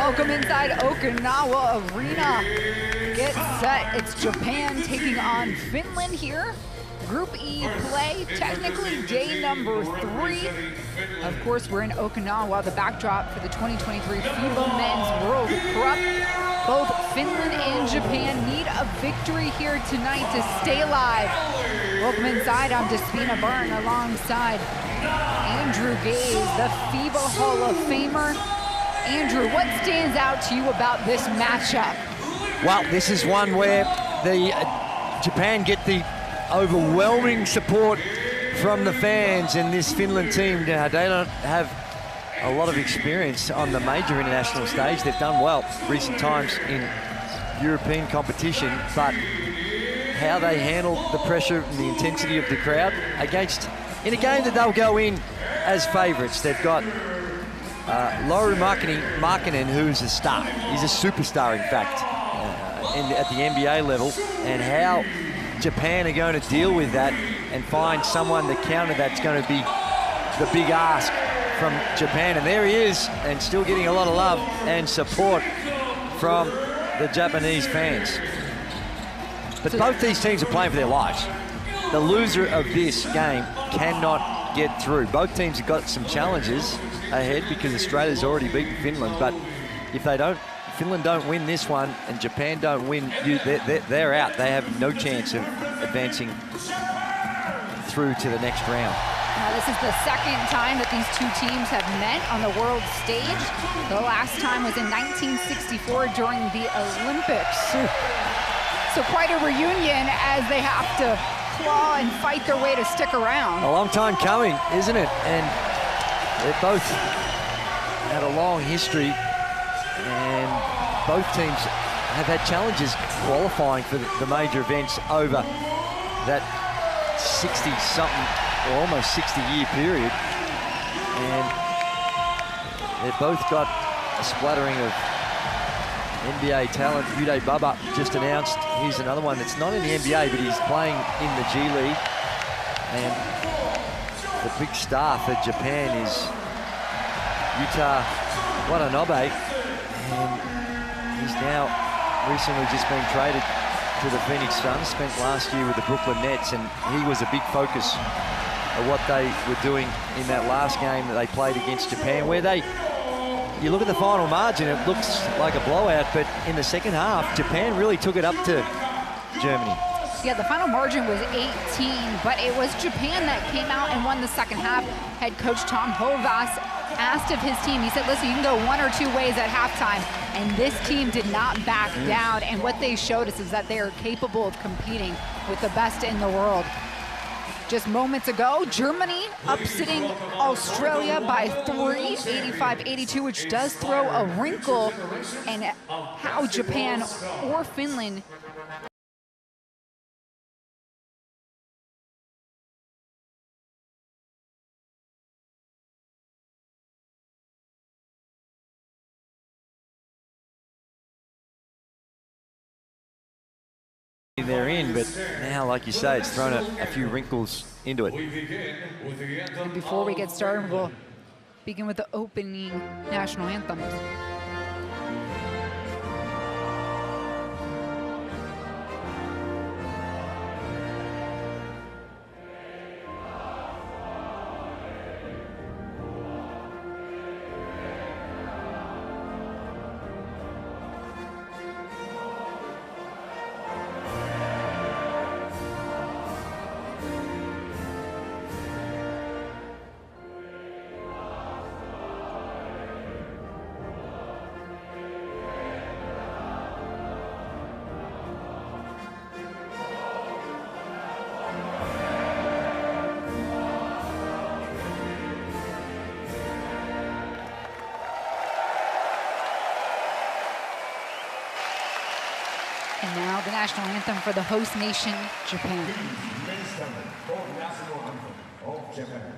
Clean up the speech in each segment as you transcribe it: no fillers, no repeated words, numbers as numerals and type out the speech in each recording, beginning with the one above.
Welcome inside Okinawa Arena. Get set. It's Japan taking on Finland here. Group E play, technically day number 3. Of course, we're in Okinawa, the backdrop for the 2023 FIBA Men's World Cup. Both Finland and Japan need a victory here tonight to stay alive. Welcome inside. I'm Despina Byrne alongside Andrew Gaze, the FIBA Hall of Famer. Andrew, what stands out to you about this matchup? Well, this is one where the Japan get the overwhelming support from the fans, and this Finland team, they don't have a lot of experience on the major international stage. They've done well recent times in European competition, but how they handle the pressure and the intensity of the crowd in a game that they'll go in as favourites. They've got Lauri Markkanen, who's a star. He's a superstar, in fact, at the NBA level, and how Japan are going to deal with that and find someone to counter that's going to be the big ask from Japan. And there he is, and still getting a lot of love and support from the Japanese fans. But both these teams are playing for their lives. The loser of this game cannot get through. Both teams have got some challenges ahead because Australia's already beaten Finland, but if Finland don't win this one and Japan don't win, they're out. They have no chance of advancing through to the next round. Now, this is the second time that these two teams have met on the world stage. The last time was in 1964 during the Olympics. So quite a reunion as they have to claw and fight their way to stick around. A long time coming, isn't it? And they both had a long history, and both teams have had challenges qualifying for the major events over that 60-something or almost 60-year period. And they've both got a splattering of NBA talent. Uday Baba just announced he's another one that's not in the NBA, but he's playing in the G League. And the big star for Japan is Yuta Watanabe, and he's now recently just been traded to the Phoenix Suns, spent last year with the Brooklyn Nets, and he was a big focus of what they were doing in that last game that they played against Japan, where you look at the final margin, it looks like a blowout, but in the second half, Japan really took it up to Germany. Yeah, the final margin was 18, but it was Japan that came out and won the second half. Head coach Tom Hovas asked of his team, he said, listen, you can go one or two ways at halftime, and this team did not back down, and what they showed us is that they are capable of competing with the best in the world. Just moments ago, Germany upsetting Australia by 3, 85-82, which does throw a wrinkle in how Japan or Finland they're in, but now, like you say, it's thrown a few wrinkles into it. And before we get started, we'll begin with the opening national anthem. And now the national anthem for the host nation, Japan. National anthem of Japan.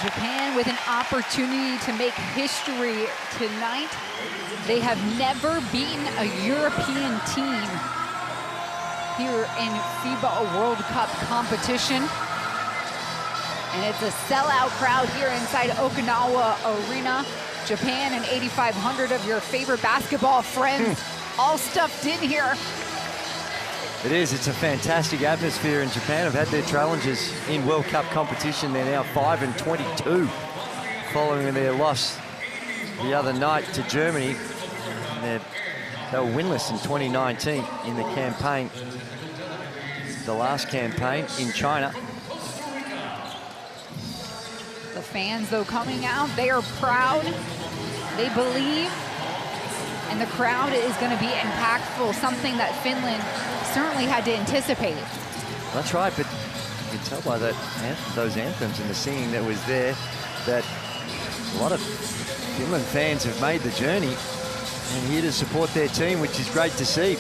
Japan with an opportunity to make history tonight. They have never beaten a European team here in FIBA World Cup competition. And it's a sellout crowd here inside Okinawa Arena. Japan and 8,500 of your favorite basketball friends all stuffed in here. It is. It's a fantastic atmosphere in Japan. Have had their challenges in World Cup competition. They're now 5-22 following their loss the other night to Germany. They were winless in 2019 in the campaign, the last campaign in China. The fans, though, coming out, they are proud, they believe, and the crowd is going to be impactful, something that Finland certainly had to anticipate. That's right, but you can tell by that, those anthems and the singing that was there that a lot of Finland fans have made the journey and here to support their team, which is great to see.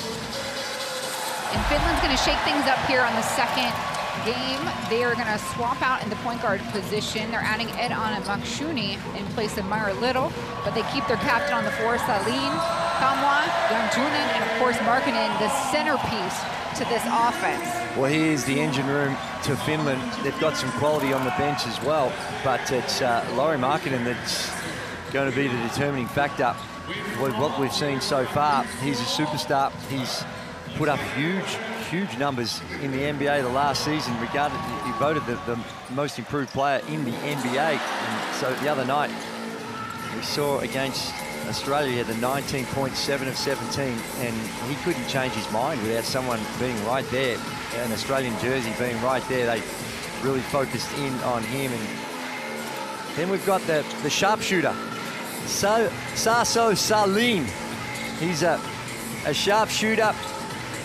And Finland's going to shake things up here on the second game. They are going to swap out in the point guard position. They're adding Ed-on Makshuni in place of Myra Little, but they keep their captain on the floor, Saline, Kamwa, Youngjunen, and of course Markkanen, the centerpiece to this offense. Well, here's the engine room to Finland. They've got some quality on the bench as well, but it's Lauri Markkanen that's going to be the determining factor with what we've seen so far. He's a superstar. He's put up huge numbers in the NBA the last season. He voted the most improved player in the NBA. And so the other night, we saw against Australia, he had the 19.7 of 17, and he couldn't change his mind without someone being right there, an Australian jersey being right there. They really focused in on him. And then we've got the sharpshooter, Saso Salim. He's a sharpshooter,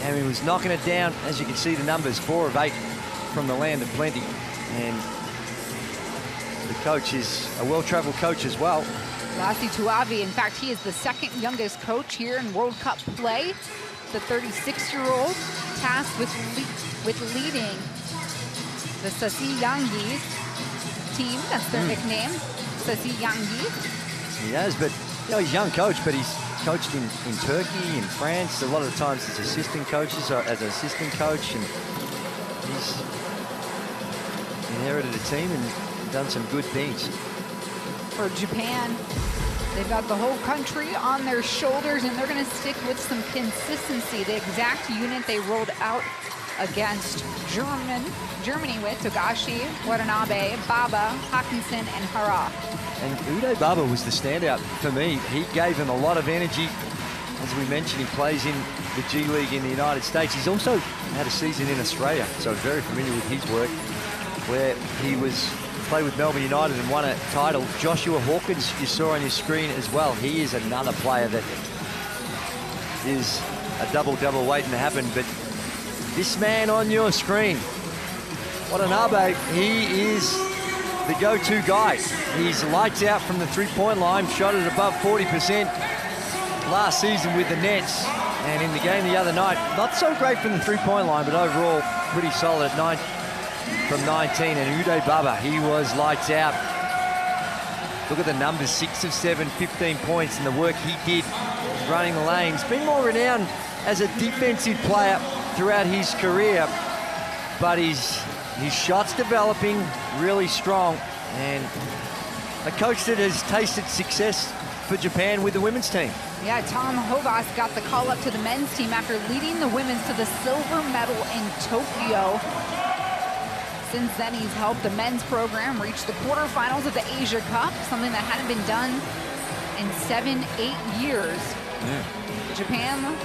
and he was knocking it down. As you can see, the numbers, 4 of 8 from the land of plenty. And the coach is a well-traveled coach as well. Lassi Tuavi, in fact, he is the second youngest coach here in World Cup play. The 36-year-old tasked with leading the Sasi Yangi team. That's their nickname, Sasi Yangi. He has, but he's a young coach, but he's coached in Turkey, in France, a lot of the times as assistant coaches, or as an assistant coach, and he's inherited a team and done some good things. For Japan, they've got the whole country on their shoulders, and they're going to stick with some consistency. The exact unit they rolled out against Germany with Togashi, Watanabe, Baba, Hawkinson, and Hara. And Uday Baba was the standout for me. He gave him a lot of energy. As we mentioned, he plays in the G League in the United States. He's also had a season in Australia, so very familiar with his work, where he played with Melbourne United and won a title. Joshua Hawkins, you saw on your screen as well. He is another player that is a double waiting to happen. But this man on your screen, Watanabe, he is the go-to guy. He's lights out from the three-point line, shot at above 40% last season with the Nets. And in the game the other night, not so great from the three-point line, but overall pretty solid at 9 from 19. And Uday Baba, he was lights out. Look at the numbers, 6 of 7, 15 points, and the work he did running the lanes. Been more renowned as a defensive player throughout his career, but his shot's developing really strong, and a coach that has tasted success for Japan with the women's team. Yeah, Tom Hovas got the call up to the men's team after leading the women's to the silver medal in Tokyo. Since then, he's helped the men's program reach the quarterfinals of the Asia Cup, something that hadn't been done in 7-8 years. Yeah. Japan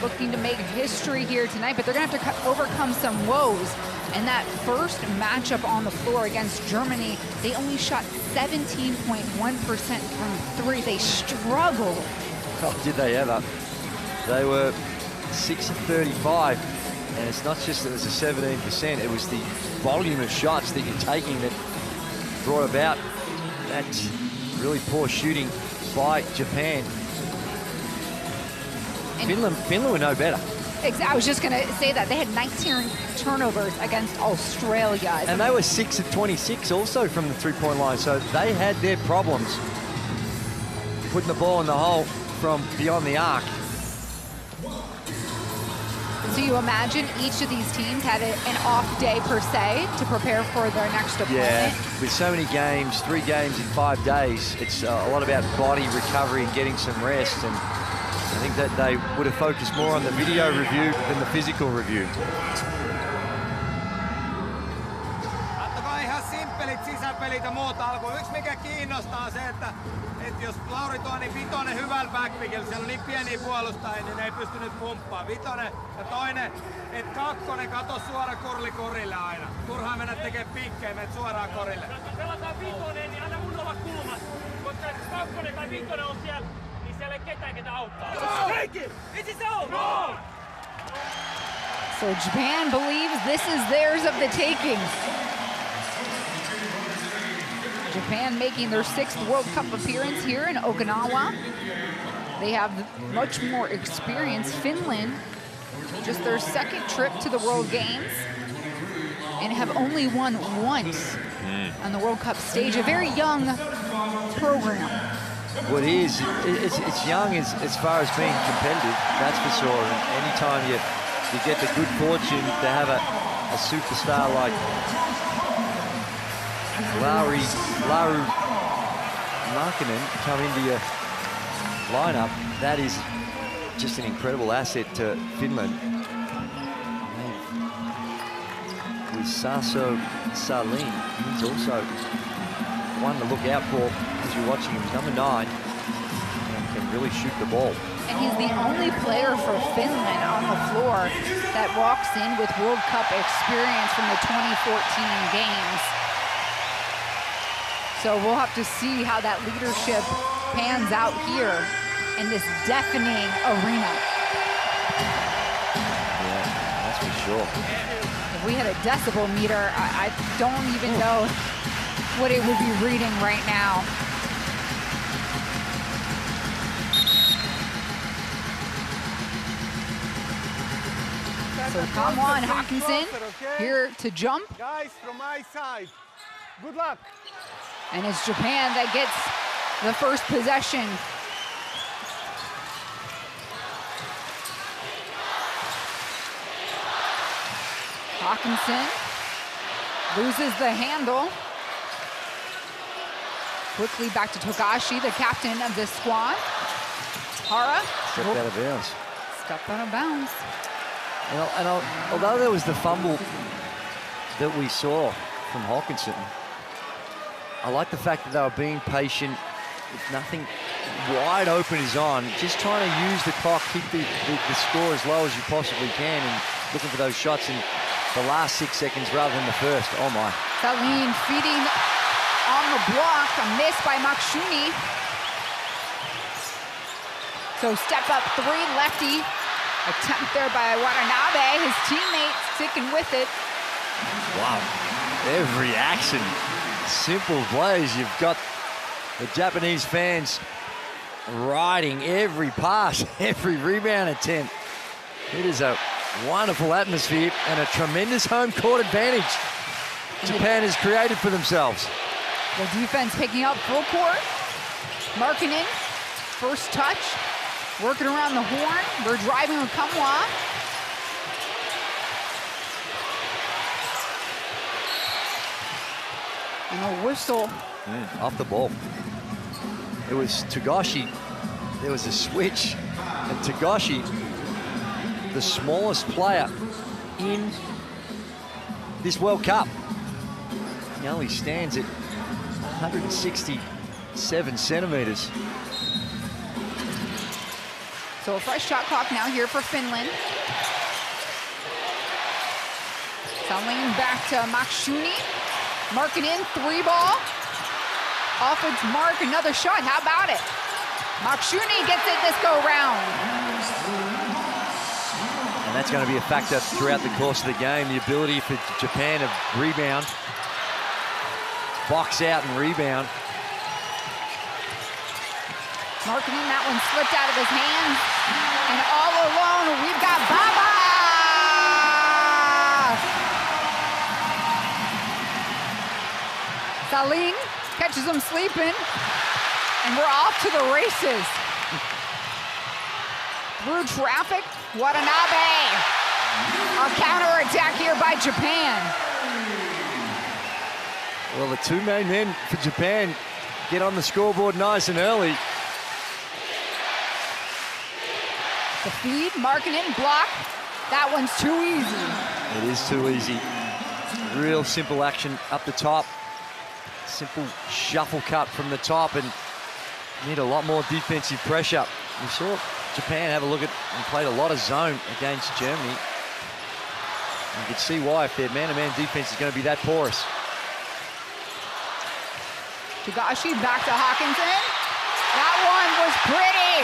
looking to make history here tonight, but they're going to have to overcome some woes. And that first matchup on the floor against Germany, they only shot 17.1% from 3. They struggled. Oh, did they ever? They were 6 of 35. And it's not just that it was a 17%, it was the volume of shots that you're taking that brought about that really poor shooting by Japan. Finland were no better. I was just going to say that. They had 19 turnovers against Australia. And they were 6 of 26 also from the three-point line, so they had their problems putting the ball in the hole from beyond the arc. So you imagine each of these teams had an off day per se to prepare for their next opponent? Yeah, with so many games, 3 games in 5 days, it's a lot about body recovery and getting some rest, and I think that they would have focused more on the video review than the physical review. Kattokaa ihan simppelit sisäpelit ja muut alkuun. Yksi mikä kiinnostaa on se, että jos Lauri tuo niin vitonen hyvällä backpickillä, siellä on niin pieniä puolustajia, niin ne ei pysty nyt pumppaamaan. Vitonen ja toinen, että kakkonen kato suora kurli korille aina. Turhaan mennä tekemään pikkejä, menet suoraan korille. Pelataan vitonen, niin anna mun olla kulmas. Koska jos kakkonen tai vitonen on siellä, niin siellä ei ketään ketä auttaa. So Japan believes this is theirs of the taking. Japan making their 6th World Cup appearance here in Okinawa. They have much more experience. Finland, just their 2nd trip to the World Games, and have only won once on the World Cup stage. A very young program. What is, it's young as far as being competitive, that's for sure. And anytime you get the good fortune to have a superstar like Lauri Markkanen come into your lineup, that is just an incredible asset to Finland. With Saso Salin, he's also one to look out for as you're watching him. He's number 9 and can really shoot the ball. And he's the only player for Finland on the floor that walks in with World Cup experience from the 2014 games. So we'll have to see how that leadership pans out here in this deafening arena. Yeah, that's for sure. If we had a decibel meter, I don't even know what it would be reading right now. So come on, Hawkinson, here to jump. Guys, from my side, good luck. And it's Japan that gets the first possession. Hawkinson loses the handle. Quickly back to Togashi, the captain of this squad. Hara. Stepped out of bounds. Stepped out of bounds. And although there was the fumble that we saw from Hawkinson, I like the fact that they were being patient. If nothing wide open is on, just trying to use the clock, keep the score as low as you possibly can, and looking for those shots in the last 6 seconds rather than the first. Oh my. Salin feeding on the block, a miss by Makshuni. So step up 3, lefty. Attempt there by Watanabe, his teammates sticking with it. Wow, every action, simple plays. You've got the Japanese fans riding every pass, every rebound attempt. It is a wonderful atmosphere and a tremendous home court advantage Japan has created for themselves. The defense picking up full court. Markkanen, first touch. Working around the horn. We're driving with Kamwa. And a whistle. Off the ball. It was Togashi. There was a switch. And Togashi, the smallest player in this World Cup, he only stands at 167 centimeters. So a fresh shot clock now here for Finland. Salin back to Makshuni. Markkanen, 3-ball. Off its mark, another shot. How about it? Makshuni gets it this go round. And that's going to be a factor throughout the course of the game. The ability for Japan to rebound, box out and rebound. Markkanen, that one slipped out of his hands. And all alone, we've got Baba Saling catches him sleeping, and we're off to the races. Through traffic, Watanabe. A counterattack here by Japan. Well, the two main men for Japan get on the scoreboard nice and early. The feed, Markkanen, block. That one's too easy. It is too easy. Real simple action up the top. Simple shuffle cut from the top, and need a lot more defensive pressure. We saw Japan have a look at and played a lot of zone against Germany. You can see why if their man-to-man defense is going to be that porous. Togashi back to Hawkinson. That one was pretty.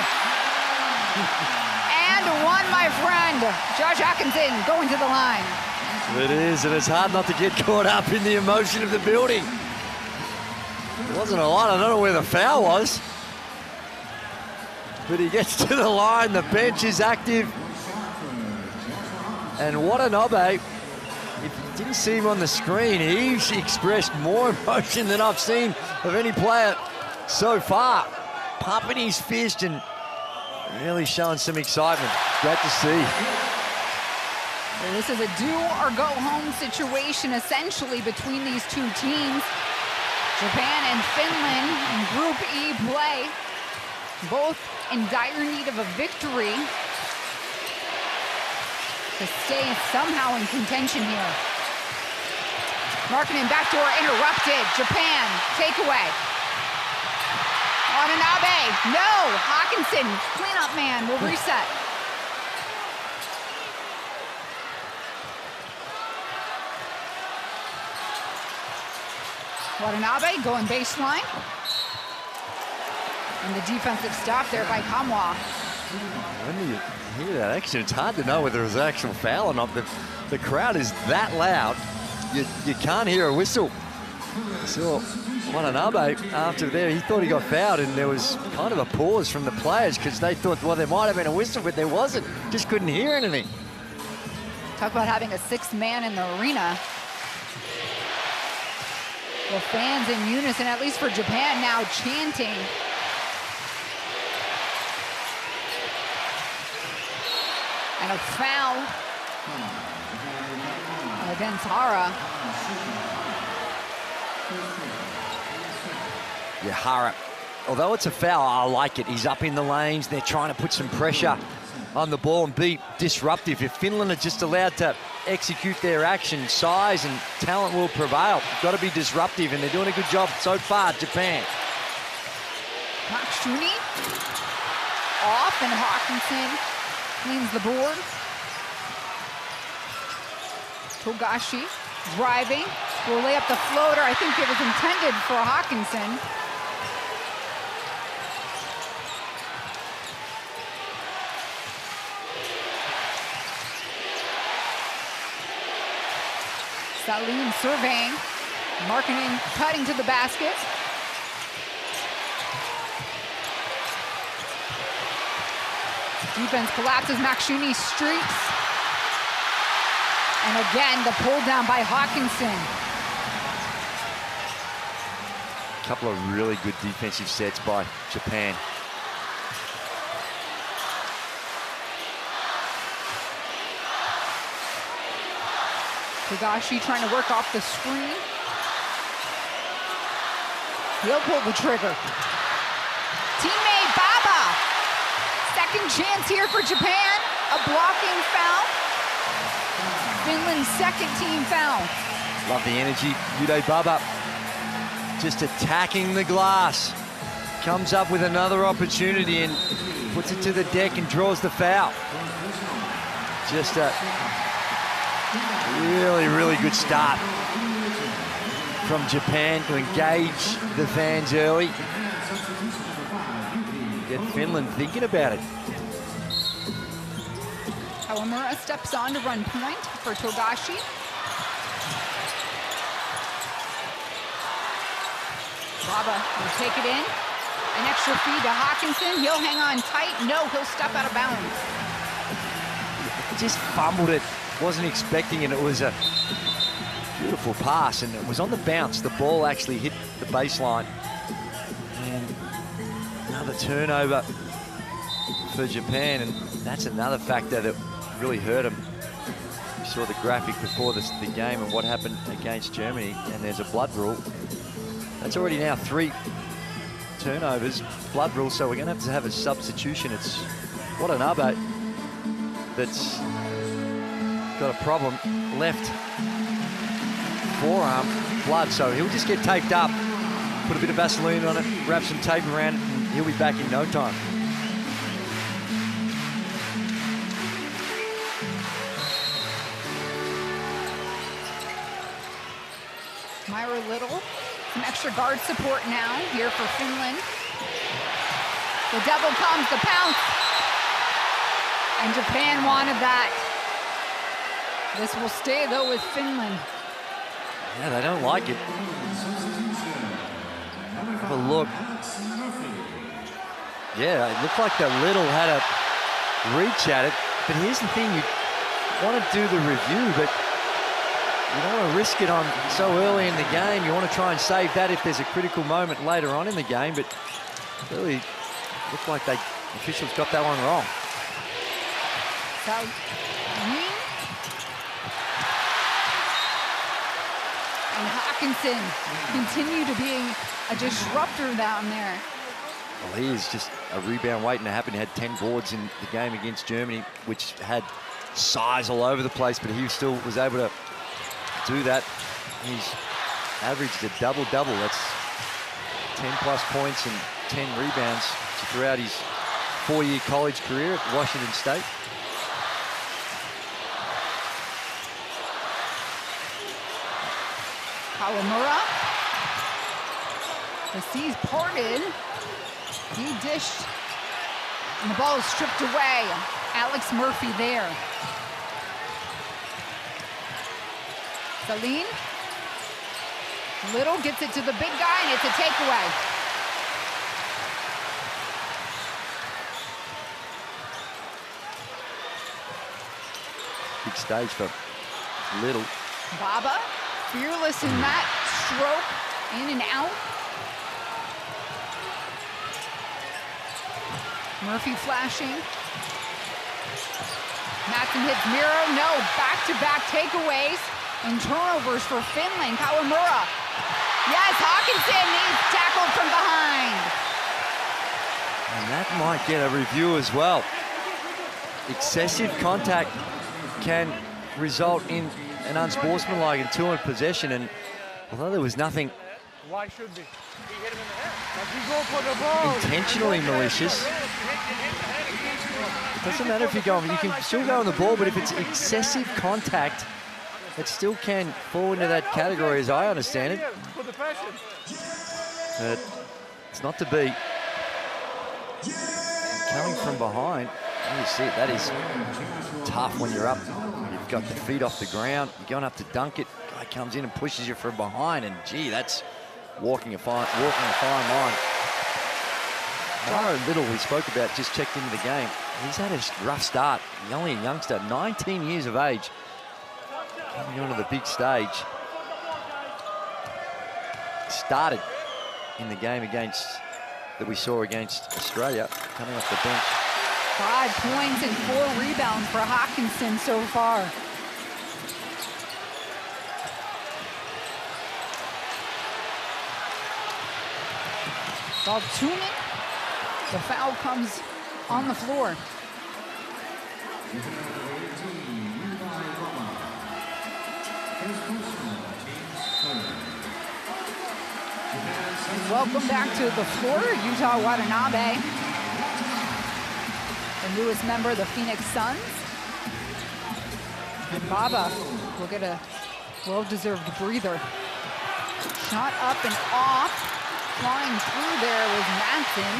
And one, my friend. Josh Hawkinson going to the line. It is, and it's hard not to get caught up in the emotion of the building. It wasn't a lot. I don't know where the foul was. But he gets to the line. The bench is active. And Watanabe, if you didn't see him on the screen, he's expressed more emotion than I've seen of any player so far. Pumping his fist and really showing some excitement. Great to see. Well, this is a do-or-go-home situation, essentially, between these two teams. Japan and Finland in Group E play, both in dire need of a victory to stay somehow in contention here. Markkanen backdoor interrupted. Japan, takeaway. Watanabe, no! Hawkinson, cleanup man, will reset. Watanabe going baseline. And the defensive stop there by Kamwa. When you hear that action, it's hard to know whether it was an actual foul or not. The crowd is that loud, you can't hear a whistle. So Watanabe, after there, he thought he got fouled, and there was kind of a pause from the players because they thought, well, there might have been a whistle, but there wasn't. Just couldn't hear anything. Talk about having a sixth man in the arena. Well, fans in unison, at least for Japan now, chanting. And a foul against Hara. Yeah, Hara, although it's a foul, I like it. He's up in the lanes. They're trying to put some pressure on the ball and be disruptive. If Finland are just allowed to execute their action, size and talent will prevail. Got to be disruptive, and they're doing a good job so far, Japan. Makshuni off, and Hawkinson cleans the board. Togashi driving, will lay up the floater. I think it was intended for Hawkinson. Salim surveying. Markkanen cutting to the basket. Defense collapses. Makshuni streaks. And again, the pull down by Hawkinson. A couple of really good defensive sets by Japan. Togashi trying to work off the screen. He'll pull the trigger. Teammate Baba. Second chance here for Japan. A blocking foul. Finland's second team foul. Love the energy. Uday Baba just attacking the glass. Comes up with another opportunity and puts it to the deck and draws the foul. Just a really, really good start from Japan to engage the fans early. Get Finland thinking about it. Kawamura steps on to run point for Togashi. Baba will take it in. An extra feed to Hawkinson. He'll hang on tight. No, he'll step out of bounds. Just fumbled it. Wasn't expecting it. It was a Beautiful pass, and it was on the bounce. The ball actually hit the baseline. And another turnover for Japan, and that's another factor that really hurt them. You saw the graphic before the game and what happened against Germany, and there's a blood rule. That's already now 3 turnovers, blood rule, so we're going to have a substitution. It's what an Abe that's got a problem. Left forearm, blood, so he'll just get taped up, put a bit of Vaseline on it, wrap some tape around it, and he'll be back in no time. Myra Little, some extra guard support now here for Finland. The double comes, the pounce. And Japan wanted that. This will stay though with Finland. Yeah, they don't like it. Have a look. Yeah, it looked like that Little had a reach at it. But here's the thing, you want to do the review, but you don't want to risk it on so early in the game. You want to try and save that if there's a critical moment later on in the game, but really looked like the officials got that one wrong. So, and Hawkinson continue to be a disruptor down there. Well, he is just a rebound waiting to happen. He had 10 boards in the game against Germany, which had size all over the place, but he still was able to do that. He's averaged a double-double. That's 10+ points and 10 rebounds throughout his 4-year college career at Washington State. Kawamura. The seas parted. He dished. And the ball is stripped away. Alex Murphy there. Celine. Little gets it to the big guy, and it's a takeaway. Big stage for Little. Baba, fearless in that stroke, in and out. Murphy flashing. Matson hits Miro. No, back-to-back takeaways and turnovers for Finland. Kawamura. Yes, Hawkinson needs tackled from behind. And that might get a review as well. Excessive contact can result in an unsportsmanlike and 2-on possession, and although there was nothing Why should he? He hit him in the head. But you go for the ball. intentionally malicious, it doesn't matter if you can still go on the ball, but if it's excessive contact, it still can fall into that category as I understand it. But it's not to be. Coming from behind, you see it, that is tough when you're up. You've got the feet off the ground, you're going up to dunk it, guy comes in and pushes you from behind, and gee, that's walking a fine line. Myra Little, we spoke about, just checked into the game. He's had a rough start. He's only a youngster, 19 years of age, coming onto the big stage. Started in the game that we saw against Australia, coming off the bench. 5 points and 4 rebounds for Hawkinson so far. Tuning. The foul comes on the floor. Welcome back to the floor, Yuta Watanabe, the newest member of the Phoenix Suns. And Baba will get a well-deserved breather. Shot up and off. Flying through there was Matson.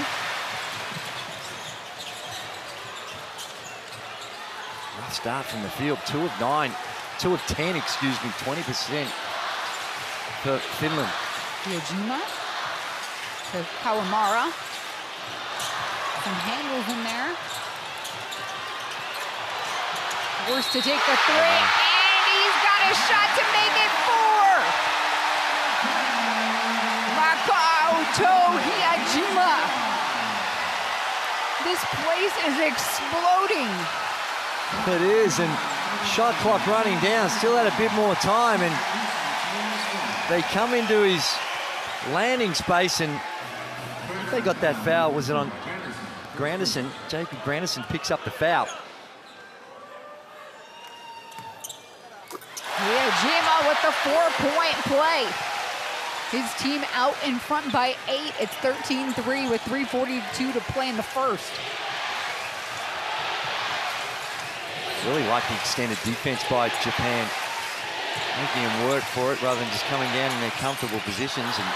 Rough start from the field, 2 of 10, 20% for Finland. Yojima to Kawamura. Some handles in there. Forced to take the 3, and he's got a shot to make it 4. This place is exploding. It is, and shot clock running down, still had a bit more time, and they come into his landing space, and they got that foul. Was it on Granderson? Jacob Granderson picks up the foul. Jima with the 4-point play. His team out in front by 8. It's 13-3 with 3:42 to play in the first. Really like the extended defense by Japan, making them work for it rather than just coming down in their comfortable positions. And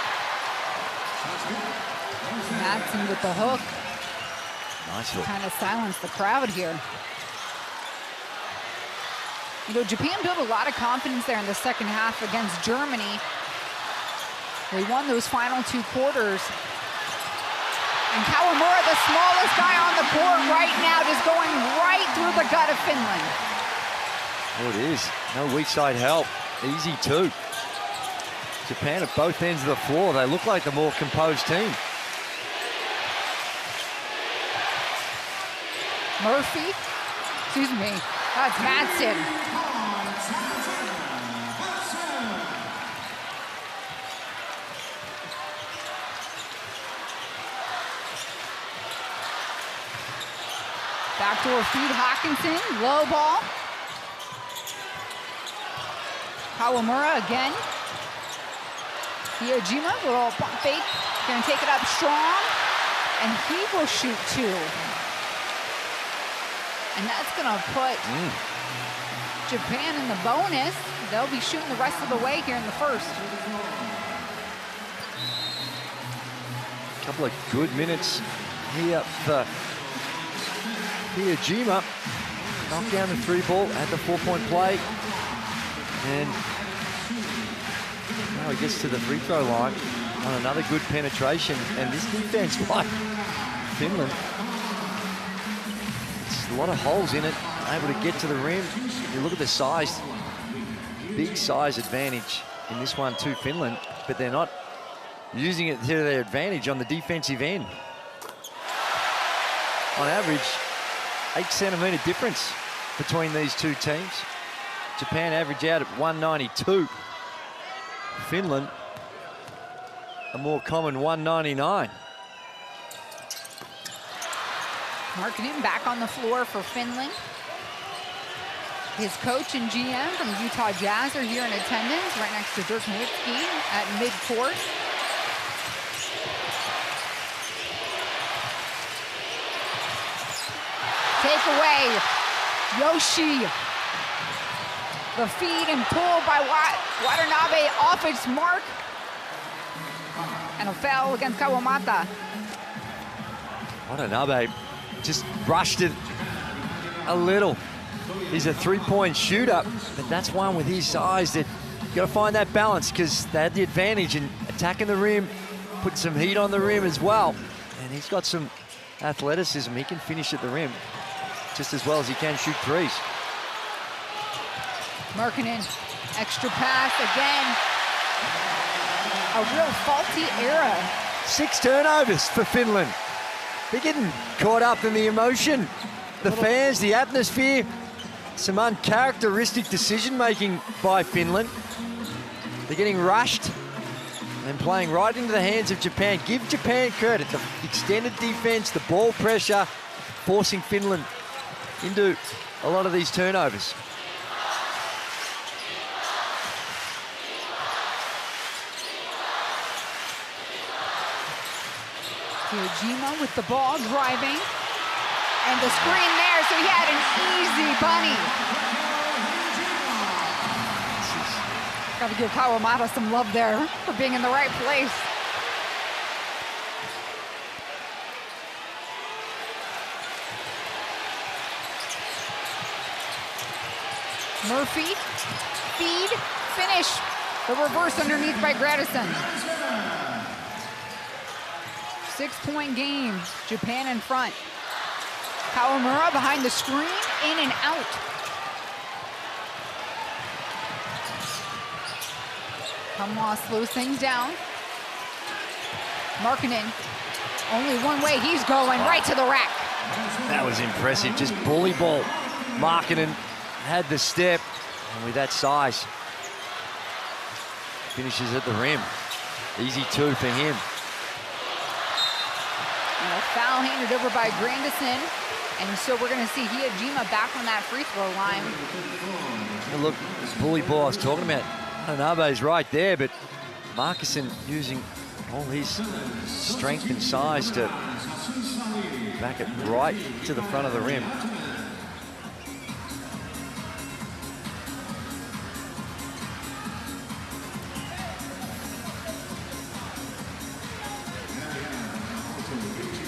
Madsen with the hook. nice hook. Kind of silenced the crowd here. You know, Japan built a lot of confidence there in the second half against Germany. They won those final 2 quarters. And Kawamura, the smallest guy on the court right now, just going right through the gut of Finland. Oh, it is. No weak side help. Easy 2. Japan at both ends of the floor. They look like the more composed team. Murphy, excuse me, that's Madsen. Backdoor feed, Hawkinson, low ball. Kawamura again. Hyojima, little pump fake, gonna take it up strong, and he will shoot 2. And that's gonna put Japan in the bonus. They'll be shooting the rest of the way here in the first. A couple of good minutes here for Hyojima. Knocked down the 3 ball, had the 4-point play. And now he gets to the free throw line on another good penetration. And this defense by Finland, it's a lot of holes in it, able to get to the rim. You look at the size, big size advantage in this one to Finland, but they're not using it to their advantage on the defensive end. On average, 8-centimeter difference between these 2 teams. Japan average out at 192. Finland, a more common 199. Markkanen back on the floor for Finland. His coach and GM from the Utah Jazz are here in attendance, right next to Dirk Nowitzki at midcourt. Take away, Yoshi. The feed and pull by Watanabe off its mark. And a foul against Kawamata. Watanabe just rushed it a little. He's a 3-point shooter, but that's one with his size that you got to find that balance, because they had the advantage in attacking the rim, put some heat on the rim as well. And he's got some athleticism. He can finish at the rim just as well as he can shoot 3s. Markkanen, extra pass again. A real faulty era. 6 turnovers for Finland. They're getting caught up in the emotion. The fans, the atmosphere, some uncharacteristic decision-making by Finland. They're getting rushed and playing right into the hands of Japan. Give Japan credit. The extended defense, the ball pressure, forcing Finland into a lot of these turnovers. Hyojima with the ball driving. And the screen there, so he had an easy bunny. Got to give Kawamata some love there for being in the right place. Murphy, feed, finish. The reverse underneath by Gradison. 6-point game, Japan in front. Kawamura behind the screen, in and out. Kamwa slows things down. Markkanen, only one way, he's going right to the rack. That was impressive, just bully ball. Markkanen had the step, and with that size, finishes at the rim. Easy two for him. And a foul handed over by Grandison. And so we're going to see Hijima back on that free throw line. And look, bully ball I was talking about. Hanabe's right there, but Markkanen using all his strength and size to back it right to the front of the rim.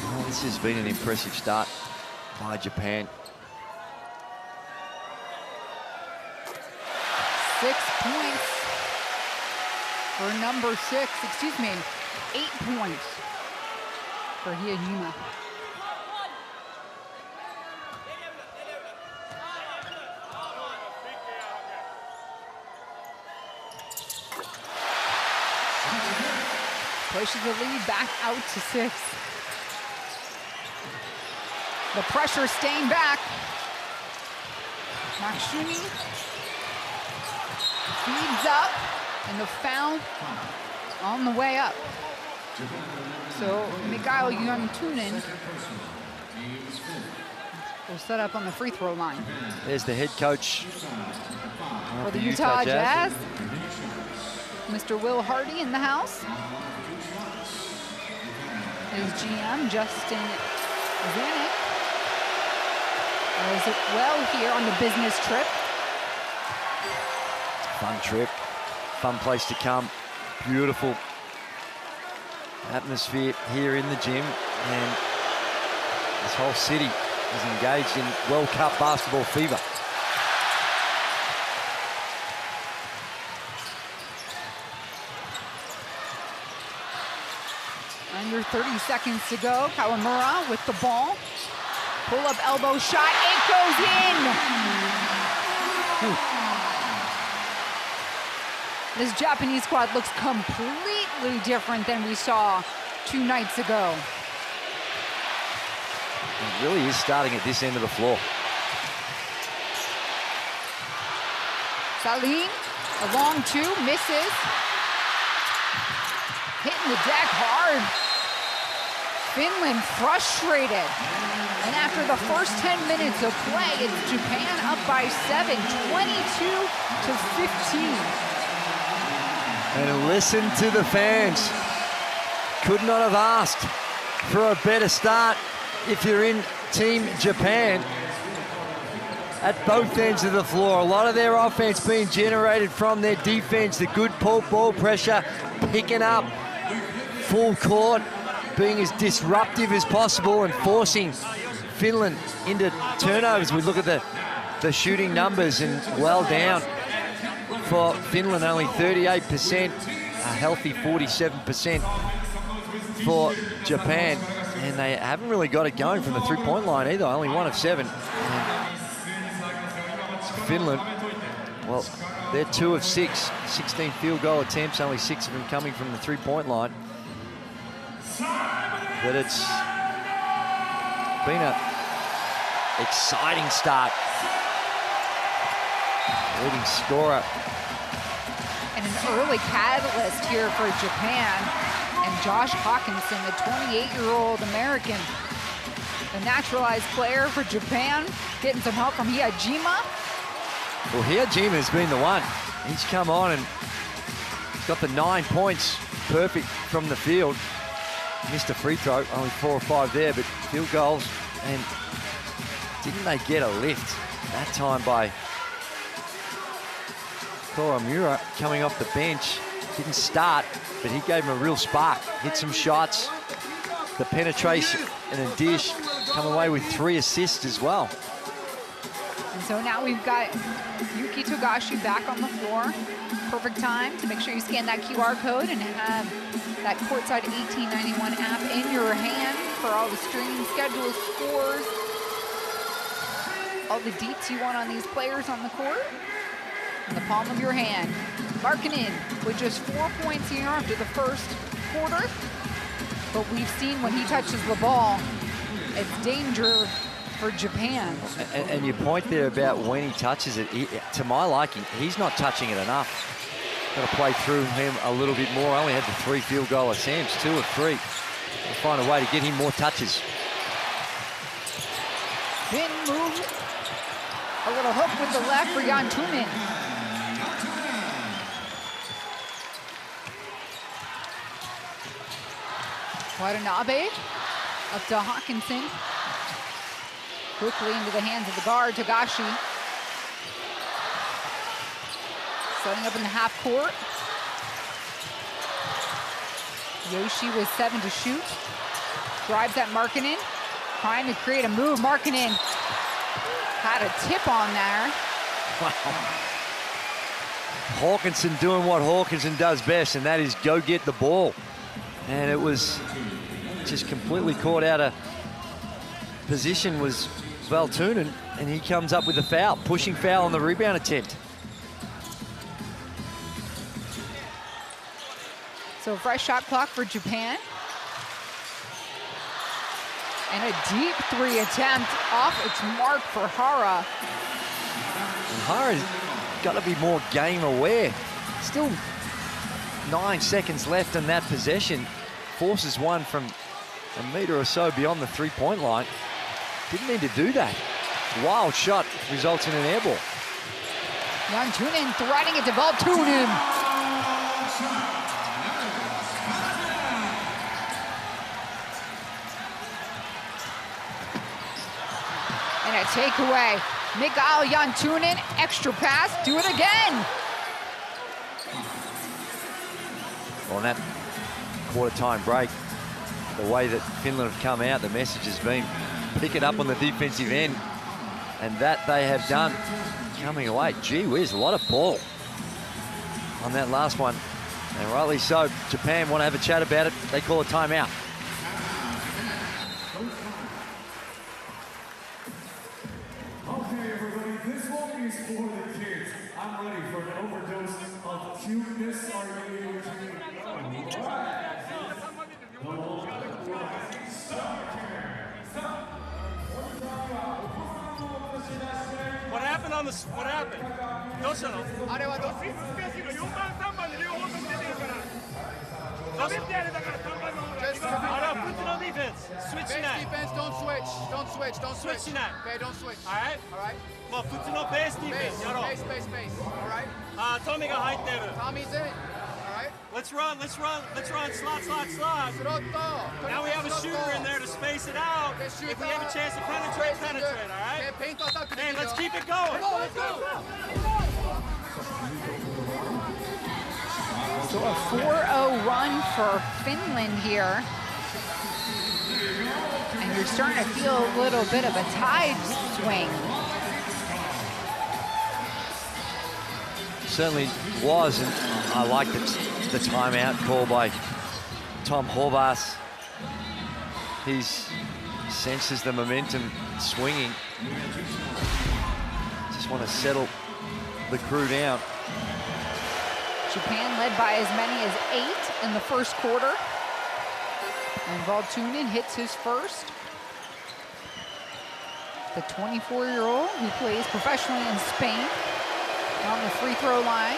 Oh, this has been an impressive start by Japan. 6 points for number 6, 8 points for Hijima. Pushes the lead back out to 6. The pressure staying back. Nakshuni feeds up, and the foul on the way up. So Mikael Juntunen will set up on the free throw line. There's the head coach For the Utah Jazz, Mr. Will Hardy in the house. His GM, Justin Zanuck, is well here on the business trip. Fun trip, fun place to come. Beautiful atmosphere here in the gym, and this whole city is engaged in World Cup basketball fever. Under 30 seconds to go. Kawamura with the ball. Pull-up elbow shot. It goes in! This Japanese squad looks completely different than we saw 2 nights ago. It really is starting at this end of the floor. Salim, a long 2, misses. Hitting the deck hard. Finland frustrated. And after the first 10 minutes of play, it's Japan up by 7, 22-15. And listen to the fans. Could not have asked for a better start if you're in Team Japan. At both ends of the floor, a lot of their offense being generated from their defense. The good ball pressure, picking up full court, being as disruptive as possible and forcing Finland into turnovers. We look at the shooting numbers, and well down for Finland, only 38%, a healthy 47% for Japan. And they haven't really got it going from the three-point line either, only 1 of 7. And Finland, well, they're 2 of 6, 16 field goal attempts, only 6 of them coming from the three-point line. But it's been an exciting start. Leading scorer. And an early catalyst here for Japan. And Josh Hawkinson, the 28-year-old American, the naturalized player for Japan, getting some help from Hijima. Well, Hijima has been the one. He's come on and got the 9 points, perfect from the field. Missed a free throw, only 4 or 5 there, but field goals. And didn't they get a lift that time by Kawamura coming off the bench? Didn't start, but he gave him a real spark. Hit some shots, the penetration, and a dish. Come away with 3 assists as well. And so now we've got Yuki Togashi back on the floor. Perfect time to make sure you scan that QR code and have that courtside 1891 app in your hand for all the streaming schedules, scores, all the deets you want on these players on the court in the palm of your hand. Markkanen with just 4 points here after the first quarter. But we've seen when he touches the ball, it's danger for Japan. And your point there about when he touches it, to my liking, he's not touching it enough. Got to play through him a little bit more. Only had the 3 field goal attempts, 2 of 3. We'll find a way to get him more touches. Spin move. A little hook with the left for Jantunen. Watanabe up to Hawkinson. Quickly into the hands of the guard, Togashi. Setting up in the half court. Yoshi with 7 to shoot. Drives at Markkanen. Trying to create a move. Markkanen had a tip on there. Wow. Hawkinson doing what Hawkinson does best, and that is go get the ball. And it was just completely caught out of position was Valtunen, and he comes up with a foul, pushing foul on the rebound attempt. So fresh shot clock for Japan. And a deep 3 attempt off its mark for Hara. And Hara's got to be more game aware. Still 9 seconds left in that possession. Forces one from a meter or so beyond the 3-point line. Didn't need to do that. Wild shot results in an air ball. Jantunen threading it to Valtunen. And a takeaway. Mikael Jantunen, extra pass, do it again. On that quarter-time break, the way that Finland have come out, the message has been pick it up on the defensive end, and that they have done. Coming away, gee whiz, a lot of ball on that last one, and rightly so. Japan want to have a chat about it. They call a timeout. Okay, everybody, this one is for the kids. I'm ready for an overdose of cuteness. Are you able to? What happened on the... What happened? どうしたの？あれはどう？4番3番で両方とも出てるから。どうしてやれだから3番の方が。あれはプッチのディフェンス。スイッチしない。Defense, don't switch. Don't switch. Don't スイッ switch. チしない。 Okay, don't switch. Alright? All right. もうプッチのベースディフェン Base, スやろう。 base, base, base. All right. あー、トミが入ってる。 Tommy's in. All right. Let's run, let's run, let's run, slot, slot, slot. Srotto. Now we have a shooter in there to space it out. Okay, shoot If we have a chance to penetrate, penetrate, all right? Okay, paint attack. Hey, let's keep it going. Let's go. So a 4-0 run for Finland here. And you're starting to feel a little bit of a tide swing. Certainly was, and I like the timeout call by Tom Horvath. He senses the momentum swinging. Just want to settle the crew down. Japan led by as many as 8 in the first quarter. And Valtunen hits his first. The 24-year-old who plays professionally in Spain on the free throw line.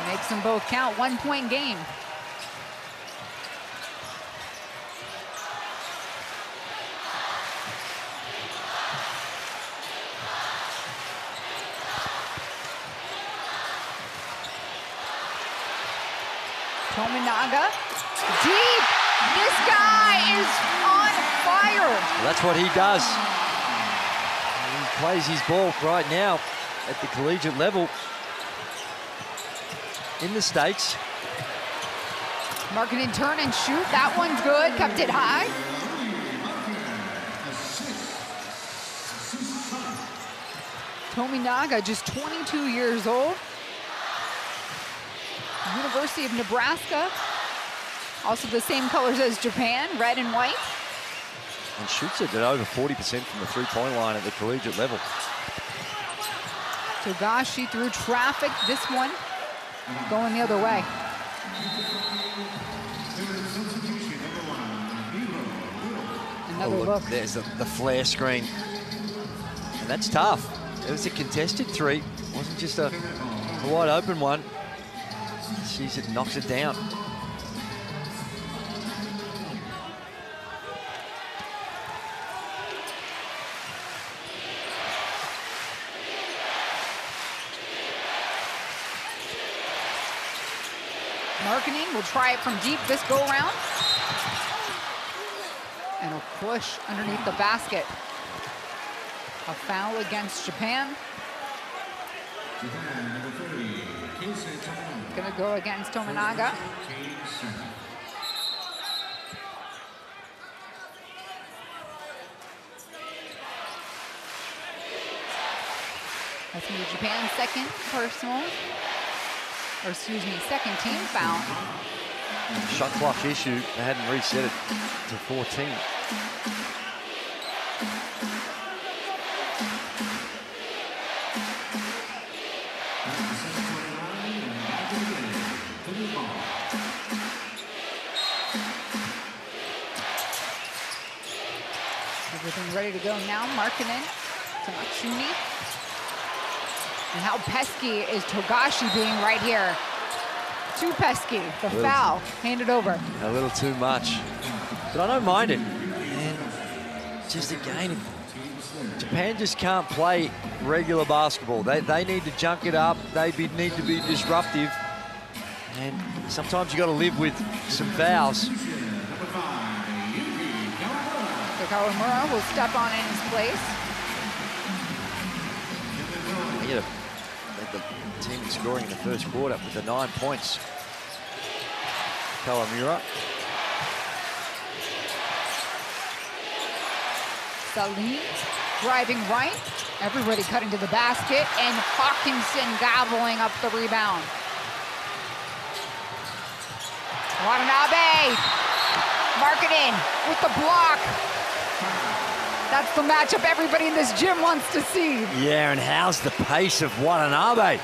Makes them both count, 1-point game. Tominaga, deep. This guy is on fire. Well, that's what he does. He plays his ball right now at the collegiate level in the States. Markkanen turn and shoot. That one's good. Kept it high. Tominaga, just 22 years old. University of Nebraska. Also the same colors as Japan, red and white. And shoots it at over 40% from the three-point line at the collegiate level. Togashi through traffic. This one going the other way. Another look. There's the flare screen. And that's tough. It was a contested three. It wasn't just a wide open one. Sees it, knocks it down. Marketing will try it from deep this go around. And a push underneath the basket. A foul against Japan. Gonna go against Tominaga. That's gonna be Japan's second personal, or excuse me, second team foul. Shot clock issue. They hadn't reset it to 14. Everything ready to go now. Markkanen to Matsuni. And how pesky is Togashi being right here? Too pesky. The foul handed over. A little too much. But I don't mind it. And just again, Japan just can't play regular basketball. They need to junk it up. They need to be disruptive. And sometimes you got to live with some fouls. So Kawamura will step on in his place. They led the team in scoring in the first quarter with the 9 points. Kawamura. Salim driving right. Everybody cutting to the basket. And Hawkinson gobbling up the rebound. Watanabe. Markkanen with the block. That's the matchup everybody in this gym wants to see. Yeah, and how's the pace of Watanabe?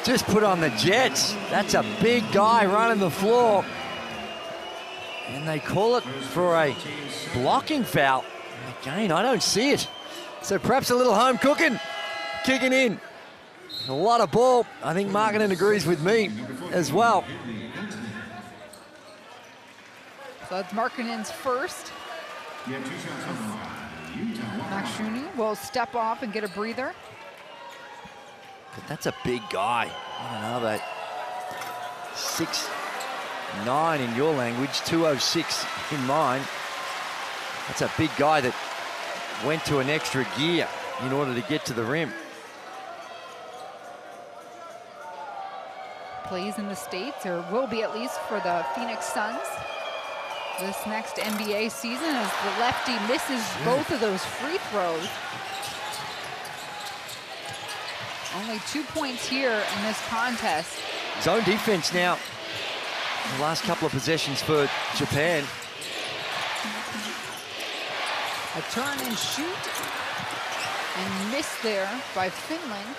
Just put on the jets. That's a big guy running the floor. And they call it for a blocking foul. Again, I don't see it. So perhaps a little home cooking, kicking in. A lot of ball. I think Markkanen agrees with me as well. So that's Markkanen's first. Nakshuni will step off and get a breather. But that's a big guy. Watanabe, 6'9" in your language, 206 in mine. That's a big guy that went to an extra gear in order to get to the rim. Plays in the States, or will be at least for the Phoenix Suns this next NBA season, as the lefty misses both of those free throws. Only 2 points here in this contest. Zone defense now. The last couple of possessions for Japan. A turn and shoot, and miss there by Finland.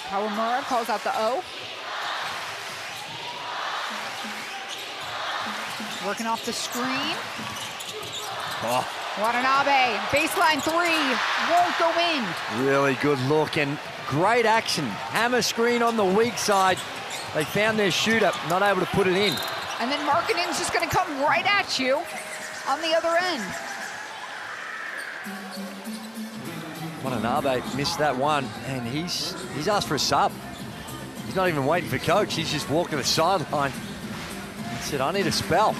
Kawamura calls out the O. Working off the screen. Oh, Watanabe, baseline three, won't go in. really good look and great action. Hammer screen on the weak side. They found their shooter, not able to put it in. And then Markkanen's just gonna come right at you on the other end. Watanabe missed that one, and he's asked for a sub. He's not even waiting for coach. He's just walking the sideline. He said, I need a spell.